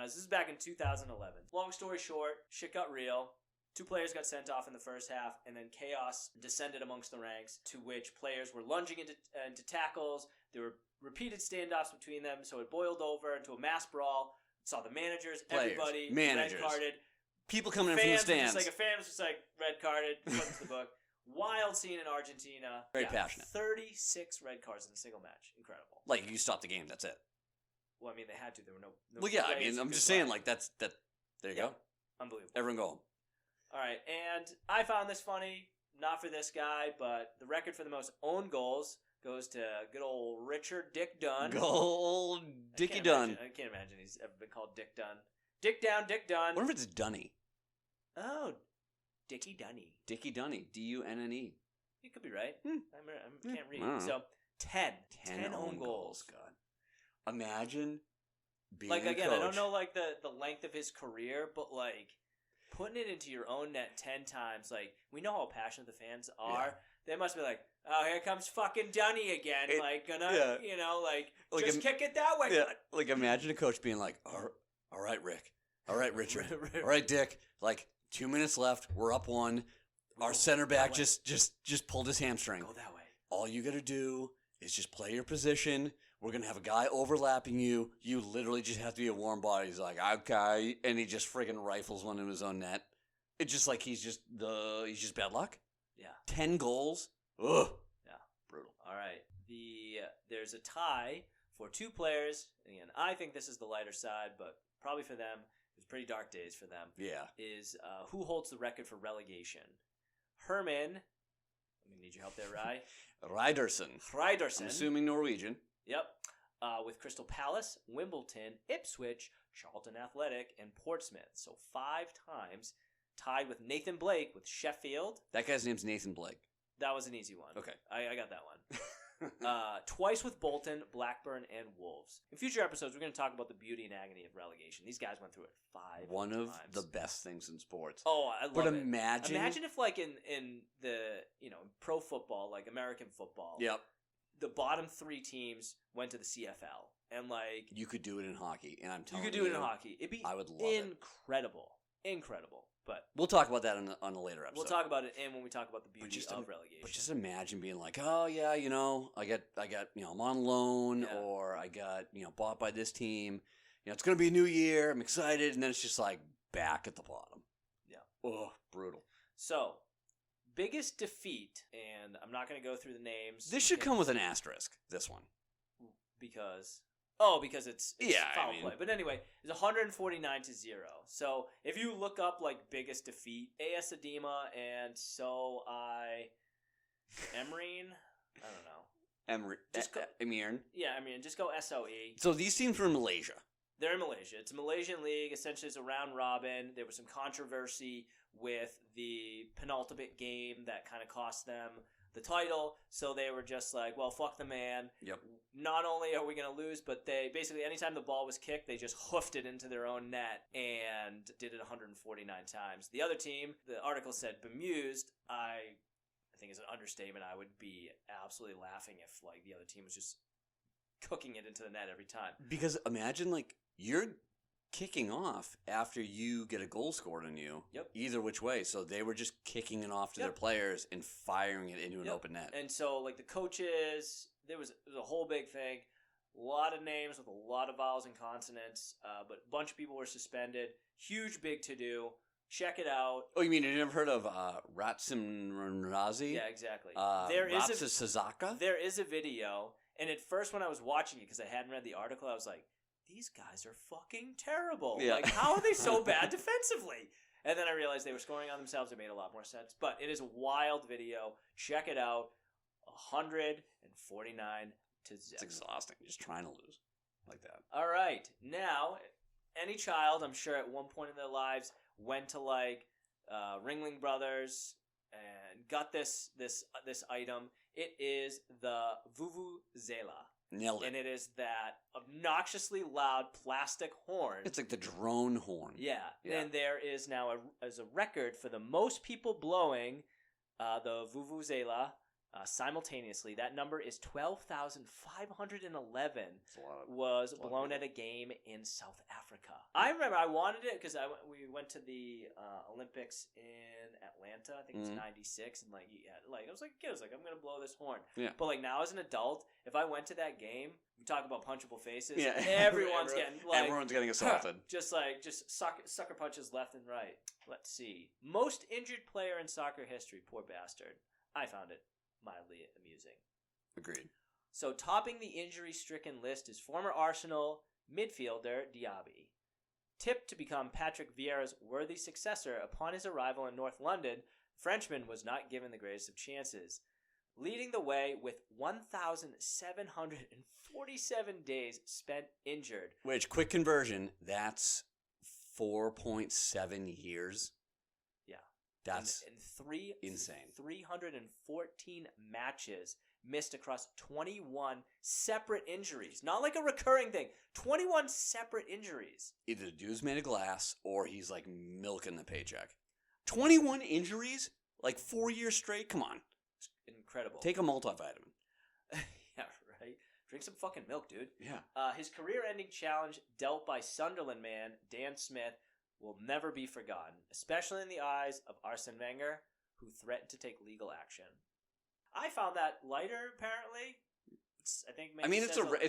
S1: This is back in 2011. Long story short, shit got real. 2 players got sent off in the first half, and then chaos descended amongst the ranks, to which players were lunging into tackles. There were repeated standoffs between them, so it boiled over into a mass brawl. Saw the managers, everybody,
S2: managers,
S1: red-carded.
S2: People coming in from the stands.
S1: A fan was just like, red-carded, put into the book. Wild scene in Argentina.
S2: Very passionate.
S1: 36 red cards in a single match. Incredible.
S2: Like, you stop the game, that's it.
S1: Well, I mean, they had to. There were no
S2: well, yeah, I
S1: plays,
S2: mean, I'm just saying, like, that. There you go.
S1: Unbelievable.
S2: Everyone go home.
S1: All right, and I found this funny, not for this guy, but the record for the most own goals goes to good old Richard Dick Dunn.
S2: Gold Dickie Dunn.
S1: I can't imagine he's ever been called Dick Dunn. Dick Down, Dick Dunn.
S2: What if it's Dunny?
S1: Oh, Dickie Dunny.
S2: Dickie Dunny. D-U-N-N-E.
S1: You could be right. I can't read.
S2: I don't know.
S1: So, 10 own goals.
S2: God. Imagine being
S1: like,
S2: a
S1: again,
S2: coach.
S1: I don't know, like, the length of his career, but, like, putting it into your own net 10 times, like, we know how passionate the fans are. Yeah. They must be like, oh, here comes fucking Dunny again. Just kick it that way.
S2: Yeah. Like, imagine a coach being like, all right, Rick. All right, Richard. All right, Dick. Like, 2 minutes left. We're up 1. Our center back just pulled his hamstring.
S1: Go that way.
S2: All you got to do is just play your position. We're going to have a guy overlapping you. You literally just have to be a warm body. He's like, okay. And he just friggin' rifles one in his own net. It's just like he's just bad luck.
S1: Yeah.
S2: 10 goals. Ugh.
S1: Yeah.
S2: Brutal.
S1: All right. There's a tie for 2 players. Again, I think this is the lighter side, but probably for them, it's pretty dark days for them.
S2: Yeah.
S1: Is who holds the record for relegation? Herman. I'm going to need your help there, Rye.
S2: Ryderson. I'm assuming Norwegian.
S1: Yep. With Crystal Palace, Wimbledon, Ipswich, Charlton Athletic, and Portsmouth. So 5 times. Tied with Nathan Blake with Sheffield.
S2: That guy's name's Nathan Blake.
S1: That was an easy one.
S2: Okay.
S1: I got that one. Twice with Bolton, Blackburn, and Wolves. In future episodes, we're going to talk about the beauty and agony of relegation. These guys went through it 5
S2: One
S1: times.
S2: of the best things in sports.
S1: Oh, I love it.
S2: But imagine
S1: if, like, in the pro football, like American football.
S2: Yep.
S1: The bottom 3 teams went to the CFL, and like
S2: you could do it in hockey, and I'm telling you,
S1: you could do it in hockey. It'd be
S2: I would love
S1: incredible. But
S2: we'll talk about that on a later episode.
S1: we'll talk about it when we talk about the beauty of relegation.
S2: But just imagine being like, oh yeah, I got I'm on loan, or I got bought by this team. It's gonna be a new year. I'm excited, and then it's just like back at the bottom.
S1: Yeah.
S2: Oh, brutal.
S1: So, biggest defeat, and I'm not gonna go through the names.
S2: This should come with an asterisk. This one.
S1: Because it's foul play. But anyway, it's 149-0. So if you look up like biggest defeat, AS Adema and Emreen, I don't know.
S2: Emiren.
S1: Yeah, just go SOE.
S2: So these teams were in Malaysia.
S1: They're in Malaysia. It's a Malaysian league. Essentially, it's a round robin. There was some controversy with the penultimate game that kind of cost them the title, so they were just like, well, fuck the man.
S2: Yep.
S1: Not only are we going to lose, but they basically, anytime the ball was kicked, they just hoofed it into their own net and did it 149 times. The other team, the article said bemused. I think is an understatement. I would be absolutely laughing if like the other team was just cooking it into the net every time.
S2: Because imagine like you're kicking off after you get a goal scored on you.
S1: Yep.
S2: Either which way. So they were just kicking it off to their players and firing it into an open net.
S1: And so like the coaches, there was a whole big thing. A lot of names with a lot of vowels and consonants, but a bunch of people were suspended. Huge big to-do. Check it out.
S2: Oh, you mean you never heard of Ratsim Razi?
S1: Yeah, exactly.
S2: Sazaka?
S1: There is a video, and at first when I was watching it, because I hadn't read the article, I was like, these guys are fucking terrible.
S2: Yeah.
S1: Like, how are they so bad defensively? And then I realized they were scoring on themselves. It made a lot more sense. But it is a wild video. Check it out. 149-0.
S2: It's exhausting. Just trying to lose like that.
S1: All right. Now, any child, I'm sure at one point in their lives, went to like Ringling Brothers and got this item. It is the Vuvuzela.
S2: Nailed it.
S1: And it is that obnoxiously loud plastic horn.
S2: It's like the drone horn.
S1: Yeah. And there is now a record for the most people blowing the Vuvuzela simultaneously. That number is 12,511 was blown at a game in South Africa. I remember I wanted it because we went to the Olympics in Atlanta. I think it was 96, and I was like, I'm gonna blow this horn.
S2: Yeah.
S1: But like now as an adult, if I went to that game, we talk about punchable faces.
S2: Yeah.
S1: Everyone's getting
S2: assaulted.
S1: Just sucker punches left and right. Let's see. Most injured player in soccer history. Poor bastard. I found it mildly amusing.
S2: Agreed.
S1: So topping the injury-stricken list is former Arsenal midfielder Diaby. Tipped to become Patrick Vieira's worthy successor upon his arrival in North London, Frenchman was not given the greatest of chances, leading the way with 1,747 days spent injured.
S2: Which, quick conversion, that's 4.7 years.
S1: Yeah.
S2: That's
S1: insane. 314 matches missed across 21 separate injuries. Not like a recurring thing. 21 separate injuries.
S2: Either the dude's made of glass or he's like milking the paycheck. 21 injuries? Like 4 years straight? Come on.
S1: It's incredible.
S2: Take a multivitamin.
S1: Yeah, right? Drink some fucking milk, dude.
S2: Yeah.
S1: His career-ending challenge dealt by Sunderland man Dan Smith will never be forgotten, especially in the eyes of Arsene Wenger, who threatened to take legal action. I found that lighter, apparently.
S2: It's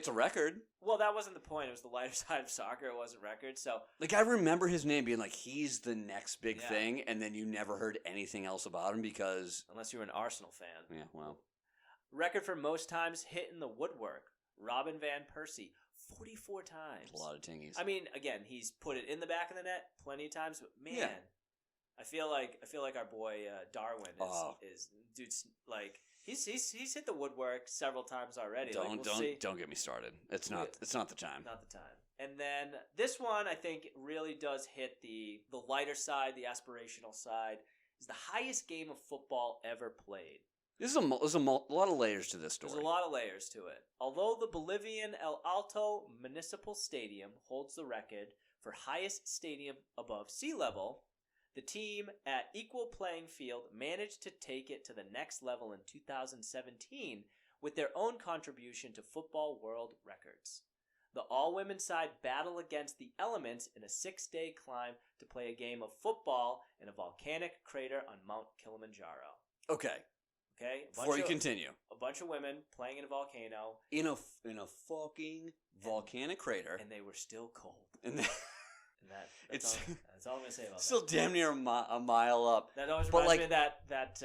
S2: a record.
S1: Well, that wasn't the point. It was the lighter side of soccer. It wasn't record. So,
S2: like, I remember his name being like, he's the next big thing, and then you never heard anything else about him because...
S1: Unless you were an Arsenal fan.
S2: Yeah, well.
S1: Record for most times hit in the woodwork. Robin Van Persie, 44 times.
S2: That's a lot of tingies.
S1: I mean, again, he's put it in the back of the net plenty of times, but man... Yeah. I feel like our boy Darwin is dude's like he's hit the woodwork several times already.
S2: Don't get me started. It's not the time.
S1: Not the time. And then this one I think really does hit the lighter side, the aspirational side. Is the highest game of football ever played.
S2: There's a lot of layers to this story.
S1: There's a lot of layers to it. Although the Bolivian El Alto Municipal Stadium holds the record for highest stadium above sea level, the team at Equal Playing Field managed to take it to the next level in 2017 with their own contribution to Football World Records. The all-women side battle against the elements in a 6-day climb to play a game of football in a volcanic crater on Mount Kilimanjaro.
S2: Okay.
S1: Okay?
S2: Before you continue.
S1: A bunch of women playing in a volcano.
S2: In a fucking volcanic crater.
S1: And they were still cold.
S2: And
S1: That's all I'm going to say about
S2: still
S1: that.
S2: damn near a mile up.
S1: That always reminds me of that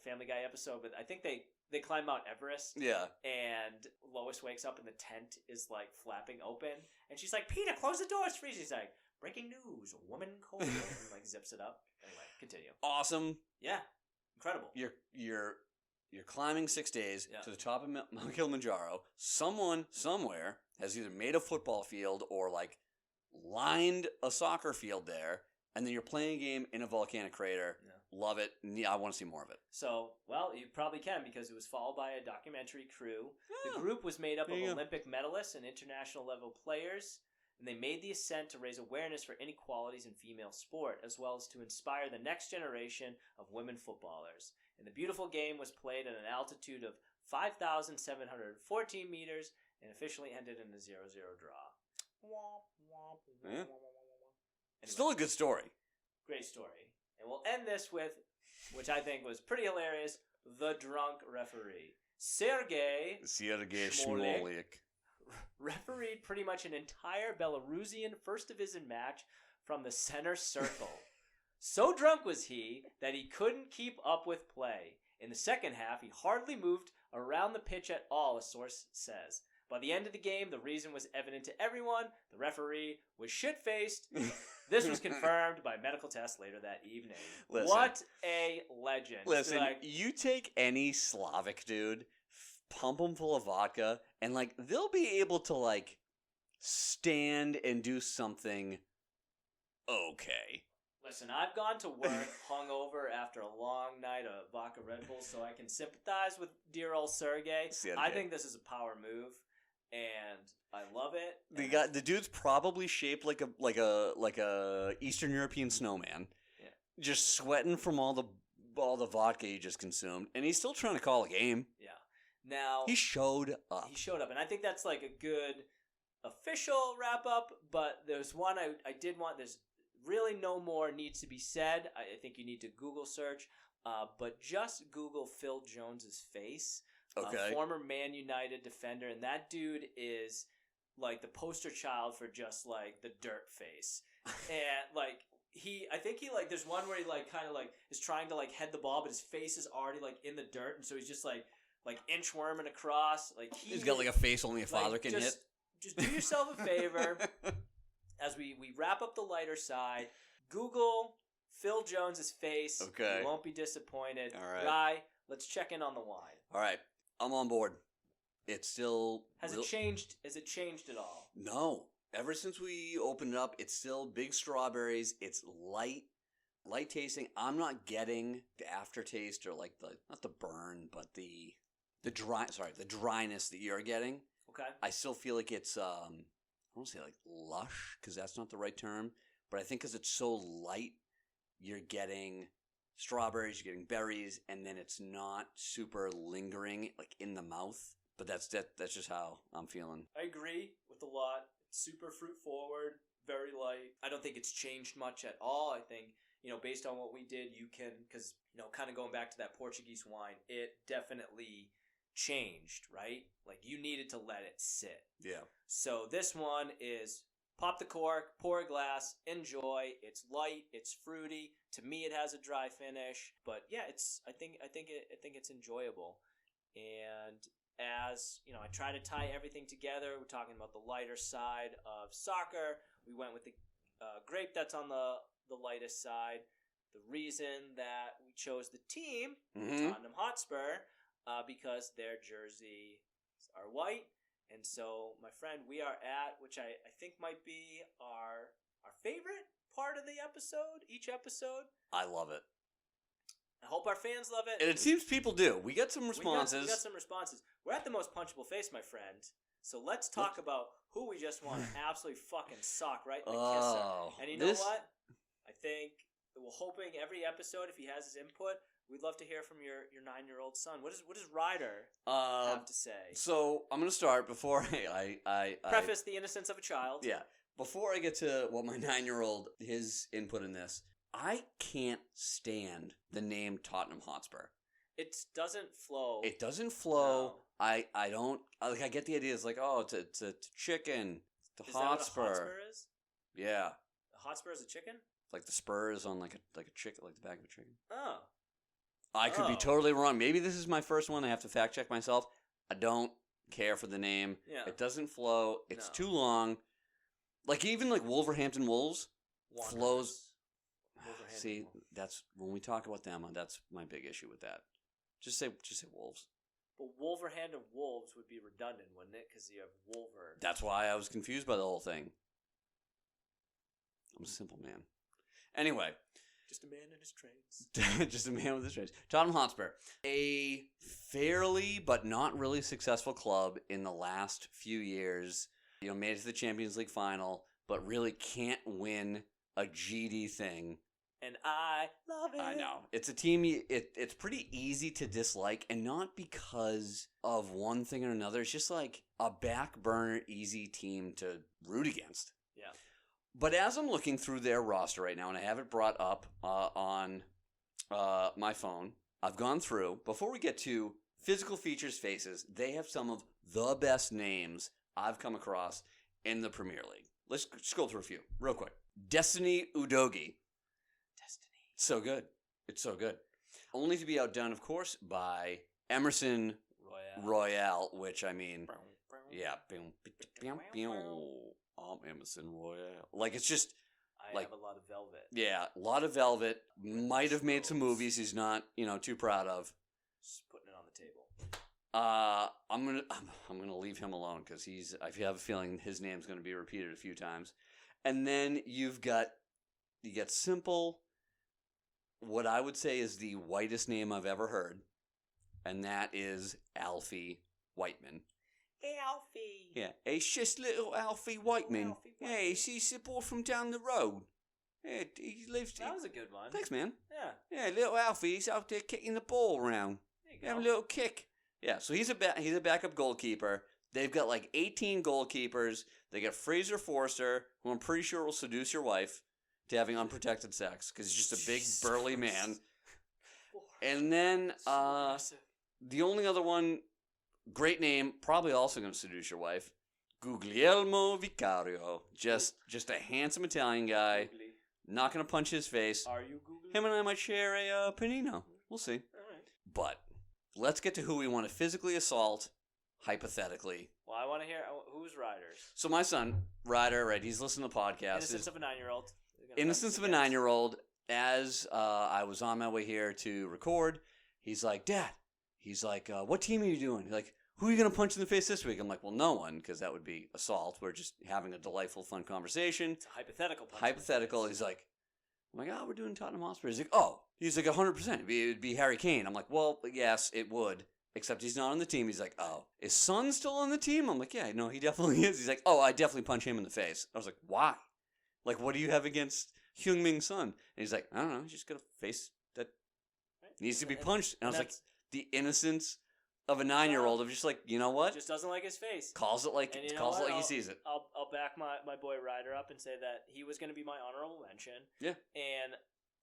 S1: Family Guy episode, but I think they climb Mount Everest.
S2: Yeah.
S1: And Lois wakes up and the tent is like flapping open, and she's like, "Peter, close the door, it's freezing." He's like, "Breaking news, a woman cold," and like zips it up. Anyway, continue.
S2: Awesome.
S1: Yeah, incredible.
S2: You're climbing 6 days
S1: Yeah.
S2: to the top of Mount Kilimanjaro. Someone somewhere has either made a football field or like lined a soccer field there, and then you're playing a game in a volcanic crater.
S1: Yeah.
S2: Love it. I want to see more of it.
S1: So, well, you probably can because it was followed by a documentary crew.
S2: Yeah.
S1: The group was made up of
S2: There you go.
S1: Olympic medalists and international level players, and they made the ascent to raise awareness for inequalities in female sport, as well as to inspire the next generation of women footballers. And the beautiful game was played at an altitude of 5,714 meters and officially ended in a 0-0 draw.
S2: Yeah.
S1: Anyway,
S2: Still a good story.
S1: great story. And we'll end this with, which I think was pretty hilarious, the drunk referee. Sergei
S2: Smolik.
S1: refereed pretty much an entire Belarusian first division match from the center circle. So drunk was he that he couldn't keep up with play. In the second half, he hardly moved around the pitch at all, a source says. By the end of the game, the reason was evident to everyone. The referee was shit-faced. This was confirmed by medical tests later that evening.
S2: Listen.
S1: What a legend.
S2: Listen,
S1: Like,
S2: you take any Slavic dude, pump them full of vodka, and like they'll be able to like stand and do something okay.
S1: listen, I've gone to work hungover after a long night of vodka Red Bull, so I can sympathize with dear old Sergey.
S2: Sergey.
S1: I think this is a power move, and I love it.
S2: The dude's probably shaped like a Eastern European snowman.
S1: Yeah.
S2: Just sweating from all the vodka he just consumed, and he's still trying to call a game.
S1: Yeah. Now
S2: He showed up.
S1: He showed up, and I think that's like a good official wrap up. But there's one I did want. There's really no more needs to be said. I think you need to Google search, but just Google Phil Jones's face.
S2: Okay.
S1: Former Man United defender, and that dude is like the poster child for just like the dirt face, and like. I think he like there's one where he like kind of like is trying to like head the ball, but his face is already like in the dirt, and so he's just like inchworming across. Like
S2: He's got like a face only a father can hit.
S1: Just do yourself a favor as we wrap up the lighter side. Google Phil Jones's face.
S2: Okay.
S1: You won't be disappointed.
S2: All right.
S1: Rye, let's check in on the wine.
S2: All right, I'm on board. It's still
S1: Has it changed? Has it changed at all?
S2: No. Ever since we opened it up, it's still big strawberries. It's light tasting. I'm not getting the aftertaste or like not the burn, but the dryness that you're getting.
S1: Okay.
S2: I still feel like it's I don't want to say like lush because that's not the right term, but I think because it's so light, you're getting strawberries, you're getting berries, and then it's not super lingering like in the mouth. But that's just how I'm feeling.
S1: I agree with a lot. Super fruit forward, very light. I don't think it's changed much at all. I think, based on what we did, you can, because, kind of going back to that Portuguese wine, it definitely changed, right? Like, you needed to let it sit.
S2: Yeah.
S1: So this one is pop the cork, pour a glass, enjoy. It's light, it's fruity. To me, it has a dry finish, but yeah, I think it's enjoyable. And as I try to tie everything together. We're talking about the lighter side of soccer. We went with the grape that's on the lightest side. The reason that we chose the team, Tottenham Hotspur, because their jerseys are white. And so, my friend, we are at, which I think might be our favorite part of the episode, each episode.
S2: I love it.
S1: I hope our fans love it.
S2: And it seems people do. We got some responses.
S1: We got some responses. We're at the most punchable face, my friend. So let's talk about who we just want to absolutely fucking sock right in the kisser. And you know what? I think we're hoping every episode, if he has his input, we'd love to hear from your 9-year-old son. What does Ryder
S2: Uh,
S1: have to say?
S2: so I'm gonna start before I
S1: Preface the innocence of a child.
S2: yeah. Before I get to what my 9-year-old his input in this, I can't stand the name Tottenham Hotspur.
S1: It doesn't flow.
S2: It doesn't flow.
S1: No.
S2: I don't like. I get the idea. It's like, oh, it's a chicken. The
S1: Is
S2: Hotspur.
S1: that what a Hotspur is?
S2: Yeah,
S1: A Hotspur is a chicken?
S2: like the spurs on like a chicken, like the back of a chicken.
S1: Oh.
S2: I could be
S1: Oh.
S2: totally wrong. Maybe this is my first one. I have to fact check myself. I don't care for the name.
S1: Yeah.
S2: It doesn't flow. It's
S1: No.
S2: too long. Like even like Wolverhampton Wolves
S1: Wanderers.
S2: flows.
S1: Wolverhampton
S2: See,
S1: Wolves.
S2: that's when we talk about them. That's my big issue with that. Just say Wolves.
S1: But Wolverhampton Wolves would be redundant, wouldn't it? Because you have Wolver.
S2: That's why I was confused by the whole thing. I'm a simple man. Anyway,
S1: Just a man in his trains.
S2: just a man with his trades. Tottenham Hotspur, a fairly but not really successful club in the last few years. Made it to the Champions League final, but really can't win a GD thing.
S1: And I love it.
S2: I know. It's a team, it's pretty easy to dislike, and not because of one thing or another. It's just like a back burner, easy team to root against.
S1: Yeah.
S2: But as I'm looking through their roster right now, and I have it brought up on my phone, I've gone through. Before we get to physical features, faces, they have some of the best names I've come across in the Premier League. Let's scroll through a few real quick. Destiny Udogie.
S1: Destiny.
S2: It's so good. It's so good. Only to be outdone, of course, by Emerson Royale, which I mean, yeah. Emerson Royale. Like, it's just,
S1: I
S2: like-
S1: have a lot of velvet.
S2: yeah, a lot of velvet. Might have made some movies he's not, too proud of.
S1: Just putting it on the table.
S2: I'm gonna leave him alone because I have a feeling his name's gonna be repeated a few times. And then you get simple, what I would say is the whitest name I've ever heard, and that is Alfie Whiteman.
S1: Hey, Alfie.
S2: Yeah, it's just little Alfie Whiteman.
S1: Alfie
S2: Yeah,
S1: Whiteman.
S2: he's a boy from down the road. Yeah, he lives.
S1: That was a good one.
S2: Thanks, man.
S1: Yeah.
S2: Yeah, little Alfie's out there kicking the ball around.
S1: There you
S2: Have a
S1: go.
S2: little kick. Yeah, so he's a backup goalkeeper. They've got like 18 goalkeepers. They got Fraser Forster, who I'm pretty sure will seduce your wife to having unprotected sex because he's just a big
S1: Jesus
S2: burly
S1: Christ.
S2: man. And then
S1: So aggressive.
S2: the only other one, great name, probably also going to seduce your wife, Guglielmo Vicario. Just a handsome Italian guy.
S1: Googly.
S2: Not going to punch his face.
S1: Are you Googly?
S2: Him and I might share a panino. We'll see.
S1: All right.
S2: But let's get to who we want to physically assault, hypothetically.
S1: Well, I want to hear who's Riders.
S2: So my son, Ryder, right, he's listening to the podcast.
S1: Innocence of a 9-year-old.
S2: Innocence of a 9-year-old. As I was on my way here to record, he's like, Dad, what team are you doing? He's like, who are you going to punch in the face this week? I'm like, well, no one, because that would be assault. We're just having a delightful, fun conversation.
S1: It's a hypothetical. punch in the
S2: Hypothetical.
S1: face.
S2: He's like, I'm like, oh, we're doing Tottenham Hotspur. He's like, oh. He's like, 100%. It'd be Harry Kane. I'm like, well, yes, it would. Except he's not on the team. He's like, oh. Is Son still on the team? I'm like, yeah, no, he definitely is. He's like, oh, I definitely punch him in the face. I was like, why? Like, what do you have against Heung-min Son? And he's like, I don't know. He's just got a face that
S1: Right?
S2: needs to be
S1: And-
S2: punched. And I
S1: and
S2: was like,
S1: that's-
S2: the innocence of a 9-year-old of just like, you know what?
S1: just doesn't like his face.
S2: Calls it like
S1: And you know
S2: calls it
S1: what?
S2: like he sees it.
S1: I'll back my boy Ryder up and say that he was going to be my honorable mention.
S2: Yeah.
S1: And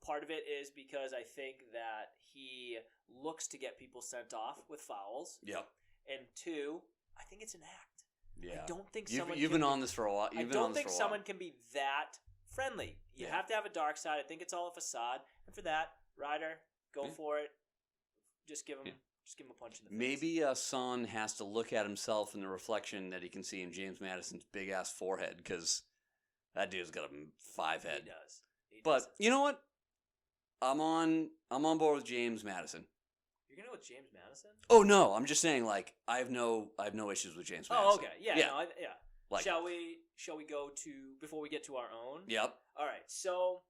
S1: part of it is because I think that he looks to get people sent off with fouls.
S2: Yep.
S1: And two, I think it's an act.
S2: Yeah.
S1: I don't think
S2: You've
S1: someone
S2: been
S1: can
S2: on
S1: be,
S2: this for a while.
S1: I
S2: You've been on
S1: don't
S2: this
S1: think
S2: for a while.
S1: someone can be that friendly. You
S2: Yeah.
S1: have to have a dark side. I think it's all a facade. And for that, Ryder, go
S2: Yeah.
S1: for it. Just give him
S2: Yeah.
S1: just give him a punch in the face.
S2: Maybe Son has to look at himself in the reflection that he can see in James Madison's big ass forehead because that dude's got a 5 head.
S1: He does. He
S2: But
S1: does.
S2: you know what? I'm on board with James Madison.
S1: You're gonna go with James Madison?
S2: Oh no, I'm just saying like I have no issues with James Madison.
S1: Oh, okay. Yeah.
S2: Yeah.
S1: No, yeah.
S2: Like,
S1: Shall we go to before we get to our own?
S2: yep.
S1: All right. So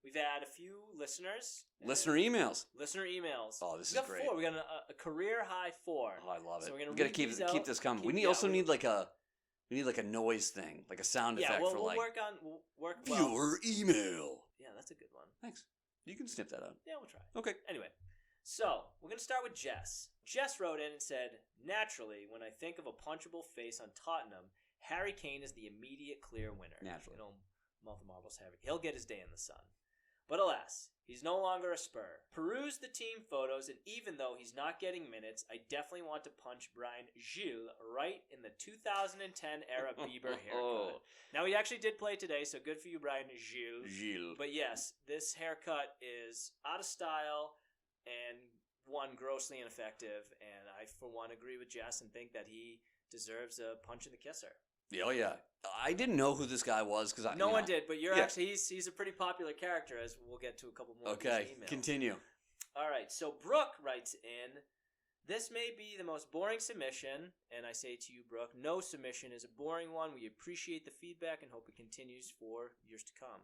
S1: we've had a few listeners.
S2: Listener emails.
S1: Listener emails.
S2: Oh, this
S1: we
S2: is
S1: got
S2: great.
S1: 4. We got a career high 4.
S2: Oh, I love it.
S1: So we're gonna
S2: we gotta
S1: read
S2: keep
S1: these out.
S2: this coming. We
S1: Keep-
S2: need
S1: yeah,
S2: also
S1: we-
S2: need like a noise thing, like a sound
S1: Yeah,
S2: effect
S1: we'll
S2: for like
S1: work on work well.
S2: viewer email.
S1: Yeah, that's a good one.
S2: Thanks. You can snip that out.
S1: Yeah, we'll try.
S2: Okay.
S1: Anyway, So, we're going to start with Jess. Jess wrote in and said, naturally, when I think of a punchable face on Tottenham, Harry Kane is the immediate clear winner.
S2: Naturally.
S1: Mouth of Marbles, Harry. He'll get his day in the sun. But alas, he's no longer a Spur. Peruse the team photos, and even though he's not getting minutes, I definitely want to punch Brian Gilles right in the 2010 era Bieber haircut. Now, he actually did play today, so good for you, Brian Gilles. But yes, this haircut is out of style and one grossly ineffective, and I, for one, agree with Jess and think that he deserves a punch in the kisser.
S2: Oh, yeah. I didn't know who this guy was because
S1: no one did, but actually he's a pretty popular character, as we'll get to a couple more.
S2: Okay,
S1: of these emails.
S2: Continue.
S1: All right, so Brooke writes in, this may be the most boring submission, and I say to you, Brooke, no submission is a boring one. We appreciate the feedback and hope it continues for years to come.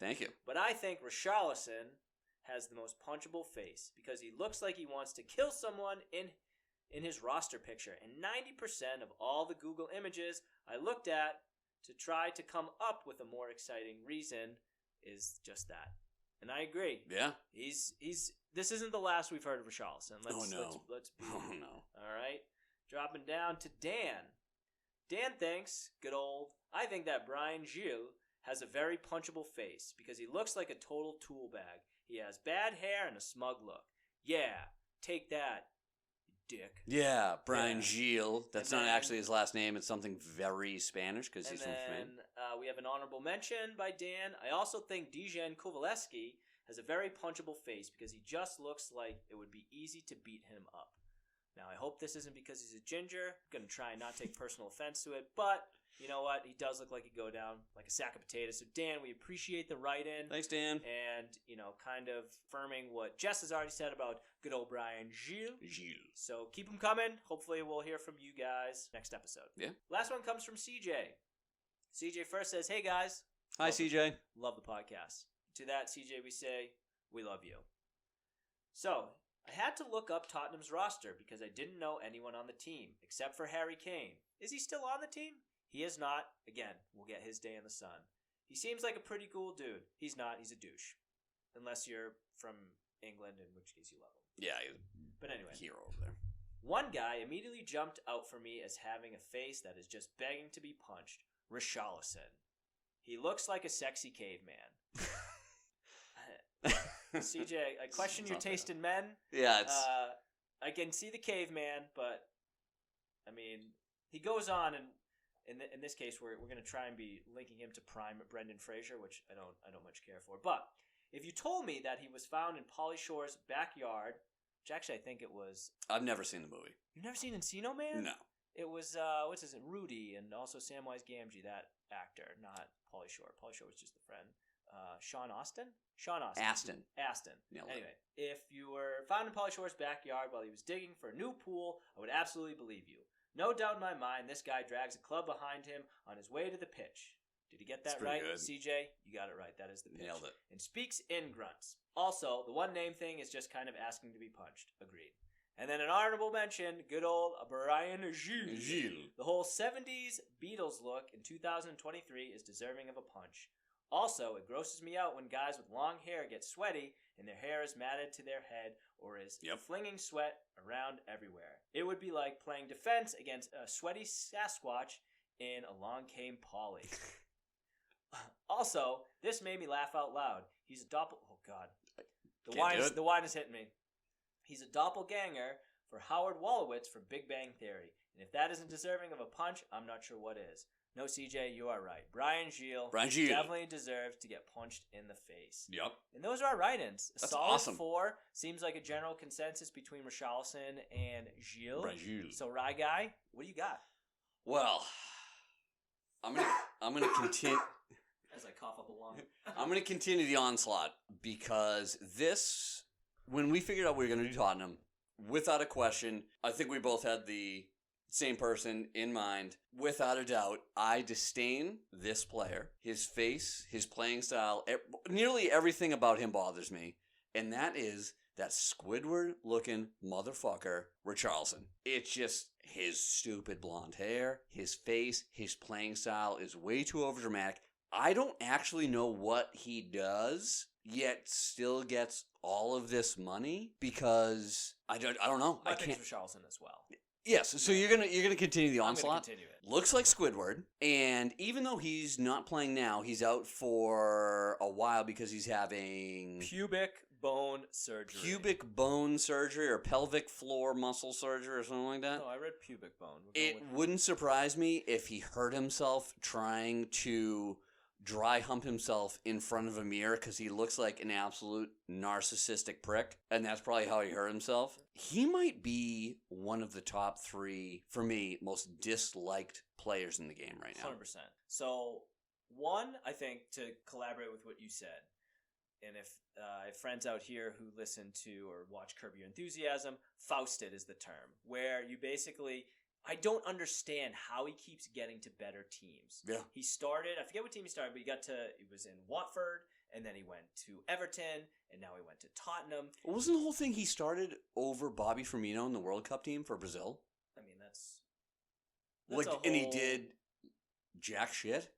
S2: Thank you.
S1: But I think Richarlison has the most punchable face because he looks like he wants to kill someone in his roster picture, and 90% of all the Google images I looked at to try to come up with a more exciting reason is just that. And I agree.
S2: Yeah.
S1: He's this isn't the last we've heard of Richarlison. Let's be all right. Dropping down to Dan. Dan thinks, good old, I think that Brian Gilles has a very punchable face because he looks like a total tool bag. He has bad hair and a smug look. Yeah, take that, dick.
S2: Yeah, Brian Gilles. That's not actually his last name. It's something very Spanish because he's from Spain.
S1: We have an honorable mention by Dan. I also think Dejan Kovaleski has a very punchable face because he just looks like it would be easy to beat him up. Now, I hope this isn't because he's a ginger. I'm going to try and not take personal offense to it, but you know what? He does look like he'd go down like a sack of potatoes. So, Dan, we appreciate the write-in.
S2: Thanks, Dan.
S1: And, kind of affirming what Jess has already said about good old Brian Gilles. So, keep them coming. Hopefully, we'll hear from you guys next episode.
S2: Yeah.
S1: Last one comes from CJ. CJ first says, hey, guys.
S2: Hi, CJ.
S1: Love the podcast. To that, CJ, we say, we love you. So, I had to look up Tottenham's roster because I didn't know anyone on the team, except for Harry Kane. Is he still on the team? He is not. Again, we'll get his day in the sun. He seems like a pretty cool dude. He's not. He's a douche. Unless you're from England, in which case you love him.
S2: Yeah, he's
S1: but anyway,
S2: a hero over there.
S1: One guy immediately jumped out for me as having a face that is just begging to be punched. Richarlison. He looks like a sexy caveman. CJ, I question your taste in men.
S2: Yeah, it's...
S1: I can see the caveman, but I mean, he goes on, and in this case, we're going to try and be linking him to prime Brendan Fraser, which I don't much care for. But if you told me that he was found in Pauly Shore's backyard, which actually I think it was...
S2: I've never seen the movie.
S1: You've never seen Encino Man?
S2: No.
S1: It was, what's his name? Rudy, and also Samwise Gamgee, that actor, not Pauly Shore. Pauly Shore was just the friend. Sean Astin.
S2: Astin.
S1: Anyway, if you were found in Pauly Shore's backyard while he was digging for a new pool, I would absolutely believe you. No doubt in my mind, this guy drags a club behind him on his way to the pitch. Did he get that right?
S2: Good.
S1: CJ, you got it right. That is the pitch.
S2: Nailed it.
S1: And speaks in grunts. Also, the one name thing is just kind of asking to be punched. Agreed. And then an honorable mention, good old Brian Gilles. The whole 70s Beatles look in 2023 is deserving of a punch. Also, it grosses me out when guys with long hair get sweaty and their hair is matted to their head or is flinging sweat around everywhere. It would be like playing defense against a sweaty Sasquatch in Along Came Polly. Also, this made me laugh out loud. He's a oh God. The wine is hitting me. He's a doppelganger for Howard Wolowitz from Big Bang Theory. And if that isn't deserving of a punch, I'm not sure what is. No, CJ, you are right. Brian Gilles definitely deserves to get punched in the face.
S2: Yep.
S1: And those are our write-ins.
S2: That's
S1: solid
S2: awesome.
S1: 4 seems like a general consensus between Richarlison and Gilles.
S2: Brian Gilles.
S1: So, Rye Guy, what do you got?
S2: Well, I'm gonna continue.
S1: As I cough up a lung.
S2: I'm gonna continue the onslaught because this, when we figured out we were gonna do Tottenham, without a question, I think we both had the same person in mind. Without a doubt, I disdain this player. His face, his playing style, nearly everything about him bothers me. And that is that Squidward-looking motherfucker, Richarlison. It's just his stupid blonde hair, his face, his playing style is way too overdramatic. I don't actually know what he does. yet still gets all of this money? Because I don't know.
S1: I
S2: I
S1: think
S2: can't.
S1: Richarlison as well.
S2: Yes, so you're gonna continue the
S1: I'm
S2: onslaught.
S1: going to continue it.
S2: Looks like Squidward, and even though he's not playing now, he's out for a while because he's having
S1: Pubic bone surgery.
S2: pubic bone surgery or pelvic floor muscle surgery or something like that.
S1: No, I read pubic bone.
S2: It wouldn't surprise me if he hurt himself trying to dry hump himself in front of a mirror because he looks like an absolute narcissistic prick, and that's probably how he hurt himself. He might be one of the top 3, for me, most disliked players in the game right now.
S1: 100%. So, one, I think, to collaborate with what you said, and if I have friends out here who listen to or watch Curb Your Enthusiasm, Fausted is the term, where you basically... I don't understand how he keeps getting to better teams.
S2: Yeah.
S1: He started, I forget what team he started, but he was in Watford, and then he went to Everton, and now he went to Tottenham.
S2: Wasn't the whole thing he started over Bobby Firmino in the World Cup team for Brazil?
S1: I mean, that's
S2: and he did jack shit?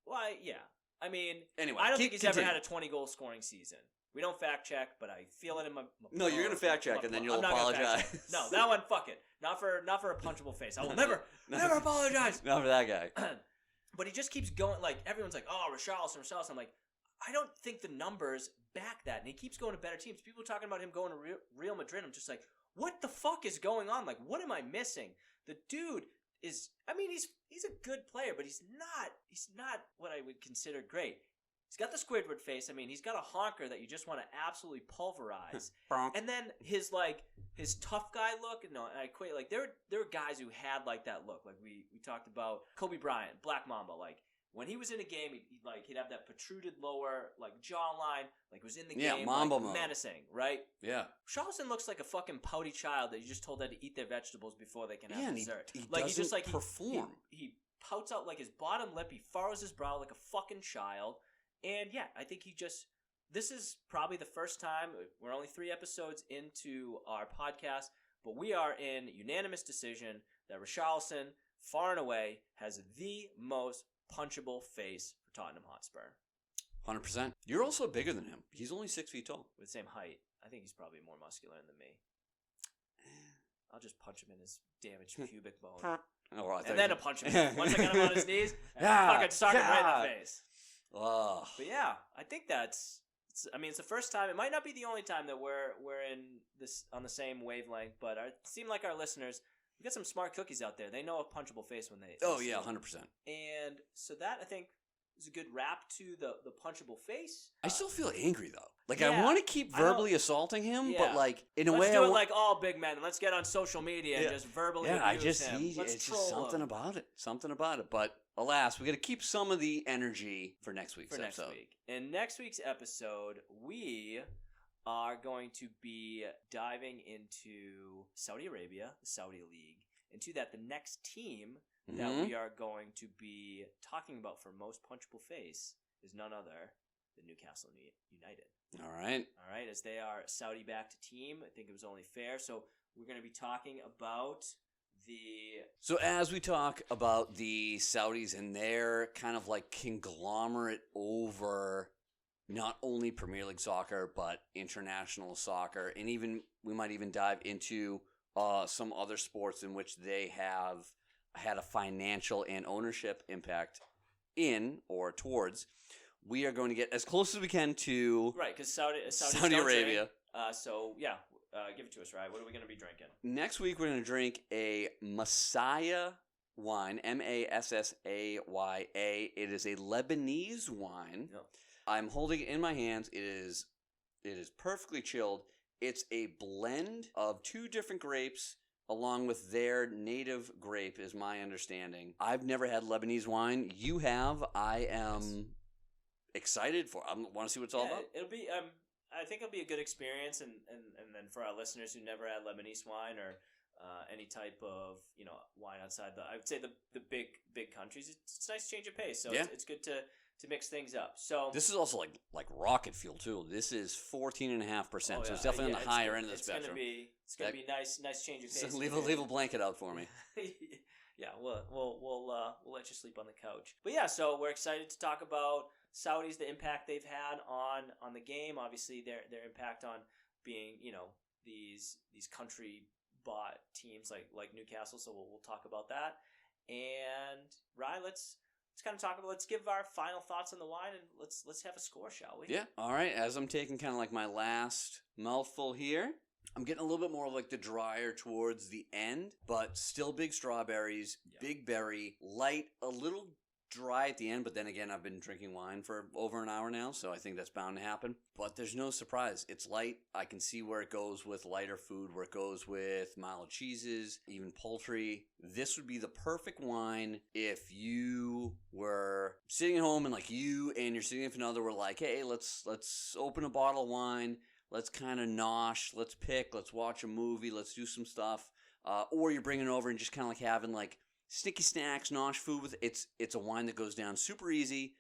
S1: Well, yeah. I mean,
S2: anyway,
S1: I don't think he's ever had a 20-goal scoring season. We don't fact check, but I feel it in my
S2: No, you're going to fact check, and then you'll apologize.
S1: No, that one, fuck it. Not for a punchable face. I will never apologize.
S2: Not for that guy.
S1: But he just keeps going, like, everyone's like, oh, Richarlison. I'm like, I don't think the numbers back that. And he keeps going to better teams. People are talking about him going to Real Madrid. I'm just like, what the fuck is going on? Like, what am I missing? The dude is, I mean, he's a good player, but he's not what I would consider great. He's got the Squidward face. I mean, he's got a honker that you just want to absolutely pulverize. And then his tough guy look. No, I quit. Like there were guys who had like that look. Like we talked about Kobe Bryant, Black Mamba. Like when he was in a game, he'd have that protruded lower like jawline. Like was in the game,
S2: Mamba
S1: like,
S2: mode.
S1: Menacing, right?
S2: Yeah.
S1: Charleston looks like a fucking pouty child that you just told that to eat their vegetables before they can have
S2: and
S1: dessert.
S2: He
S1: like
S2: doesn't
S1: he's just like
S2: perform.
S1: He pouts out like his bottom lip. He furrows his brow like a fucking child. And yeah, I think this is probably the first time, we're only 3 episodes into our podcast, but we are in unanimous decision that Richarlison, far and away, has the most punchable face for Tottenham Hotspur.
S2: 100%. You're also bigger than him. He's only 6 feet tall.
S1: With the same height. I think he's probably more muscular than me. I'll just punch him in his damaged pubic bone. And then I'll punch him. Once I get him on his knees, fucking sock him right in the face.
S2: Oh.
S1: But yeah, I think it's the first time. It might not be the only time that we're in this on the same wavelength, but it seemed like our listeners, we got some smart cookies out there. They know a punchable face when they.
S2: Oh yeah, 100%.
S1: And so that I think is a good wrap to the punchable face.
S2: I still feel angry though. Like
S1: yeah,
S2: I want to keep verbally assaulting him, but like in a
S1: let's
S2: way,
S1: do it like all big men. Let's get on social media and just verbally abuse him.
S2: It's just something about it. But alas, we got to keep some of the energy for next week's episode.
S1: In next week's episode, we are going to be diving into Saudi Arabia, the Saudi League. Into that, the next team that we are going to be talking about for most punchable face is none other than Newcastle United.
S2: All right,
S1: as they are a Saudi-backed team, I think it was only fair. So we're going to be talking about
S2: So as we talk about the Saudis and their kind of like conglomerate over not only Premier League soccer, but international soccer, and we might even dive into some other sports in which they have had a financial and ownership impact in or towards. We are going to get as close as we can to
S1: because
S2: Saudi Arabia.
S1: Give it to us, right? What are we going to be drinking?
S2: Next week, we're going to drink a Messiah wine, Massaya. It is a Lebanese wine. Yep. I'm holding it in my hands. It is perfectly chilled. It's a blend of 2 different grapes along with their native grape, is my understanding. I've never had Lebanese wine. You have. I am excited for it. I want to see what it's all about.
S1: It'll be. I think it'll be a good experience, and then for our listeners who never had Lebanese wine or any type of wine outside I would say the big countries, it's a nice change of pace. So it's good to mix things up. So
S2: this is also like rocket fuel too. This is 14.5%, so it's definitely on the higher end of the spectrum.
S1: It's gonna be nice change of pace.
S2: So leave a blanket out for me.
S1: Yeah, we'll let you sleep on the couch. But yeah, so we're excited to talk about Saudis, the impact they've had on the game. Obviously, their impact on being these country bought teams like Newcastle. So we'll talk about that. And Ryan, let's kind of talk about. Let's give our final thoughts on the wine, and let's have a score, shall we?
S2: Yeah. All right. As I'm taking kind of like my last mouthful here, I'm getting a little bit more like the drier towards the end, but still big strawberries, big berry, light, a little dry at the end, but then again, I've been drinking wine for over an hour now, so I think that's bound to happen. But there's no surprise. It's light. I can see where it goes with lighter food, where it goes with mild cheeses, even poultry. This would be the perfect wine if you were sitting at home and like you and your significant other were like, hey, let's open a bottle of wine. Let's kind of nosh. Let's pick. Let's watch a movie. Let's do some stuff. Or you're bringing it over and just kind of like having like sticky snacks, nosh food with it's a wine that goes down super easy,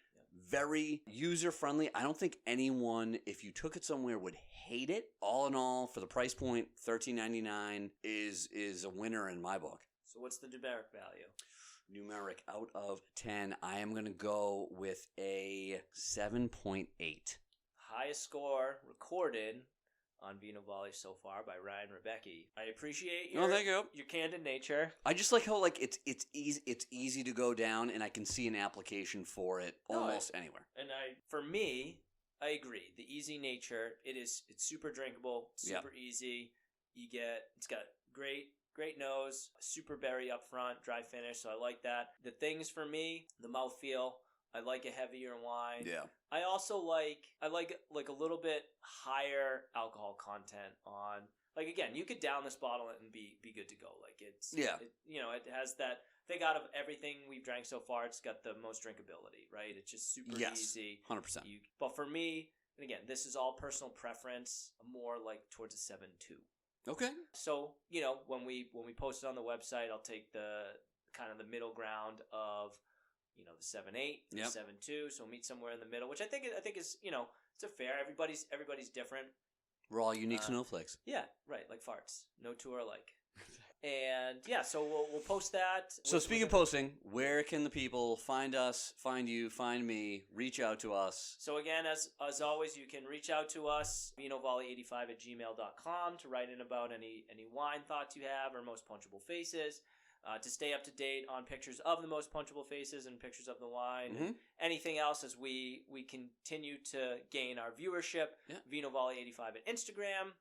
S2: very user friendly. I don't think anyone, if you took it somewhere, would hate it. All in all, for the price point, $13.99 is a winner in my book.
S1: So what's the numeric value?
S2: Numeric out of 10, I am going to go with a 7.8.
S1: Highest score recorded on Vino Volley so far by Ryan Rebecki. I appreciate your candid nature.
S2: I just like how like it's easy to go down, and I can see an application for it almost anywhere.
S1: And for me, I agree. The easy nature, it's super drinkable, super easy. It's got great nose, super berry up front, dry finish, so I like that. The things for me, the mouthfeel. I like a heavier wine. Yeah. I also like a little bit higher alcohol content on. Like again, you could down this bottle and be good to go. Like it has that thing out of everything we've drank so far. It's got the most drinkability, right? It's just super easy.
S2: 100%.
S1: But for me, and again, this is all personal preference. More like towards a 7.2.
S2: Okay.
S1: So when we post it on the website, I'll take the kind of the middle ground of the 7.8, the 7.2, so meet somewhere in the middle, which I think is it's a fair. Everybody's different.
S2: We're all unique snowflakes.
S1: Yeah, right, like farts. No two are alike. And so we'll post that.
S2: So speaking of posting, where can the people find us, find you, find me, reach out to us?
S1: So again, as always, you can reach out to us, vinovolley85@gmail.com, to write in about any wine thoughts you have or most punchable faces. To stay up to date on pictures of the most punchable faces and pictures of the wine, and anything else as we continue to gain our viewership. Vino Volley 85 at Instagram,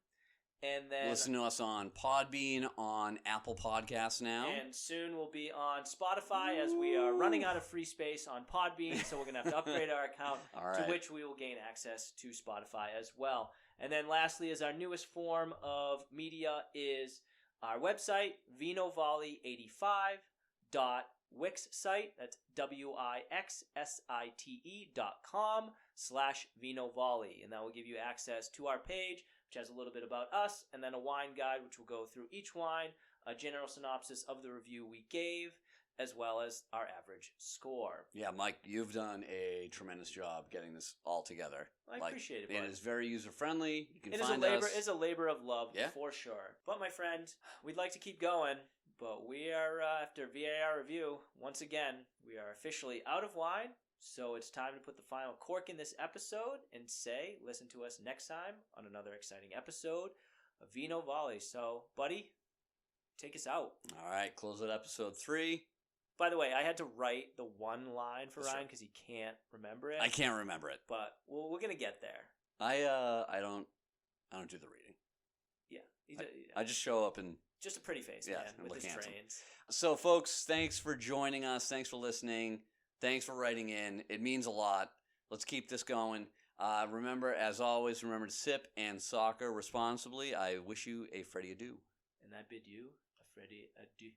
S1: and then
S2: listen to us on Podbean, on Apple Podcasts now,
S1: and soon we'll be on Spotify as we are running out of free space on Podbean, so we're gonna have to upgrade our account, to which we will gain access to Spotify as well. And then lastly, as our newest form of media is our website, vinovolley85.wix site. That's wixsite.com/vinovolley. And that will give you access to our page, which has a little bit about us, and then a wine guide, which will go through each wine, a general synopsis of the review we gave, as well as our average score.
S2: Yeah, Mike, you've done a tremendous job getting this all together.
S1: I appreciate it, bud.
S2: It is very user-friendly. You can find
S1: us. It is a labor of love, for sure. But, my friend, we'd like to keep going, but we are, after VAR review, once again, we are officially out of wine, so it's time to put the final cork in this episode and listen to us next time on another exciting episode of Vino Volley. So, buddy, take us out.
S2: All right, close out episode 3.
S1: By the way, I had to write the one line for Ryan because he can't remember it.
S2: I can't remember it,
S1: but we're gonna get there.
S2: I don't do the reading.
S1: Yeah,
S2: I just show up and
S1: just a pretty face, man, with his trains.
S2: So, folks, thanks for joining us. Thanks for listening. Thanks for writing in. It means a lot. Let's keep this going. Remember, as always, to sip and soccer responsibly. I wish you a Freddie adieu.
S1: And I bid you a Freddie adieu.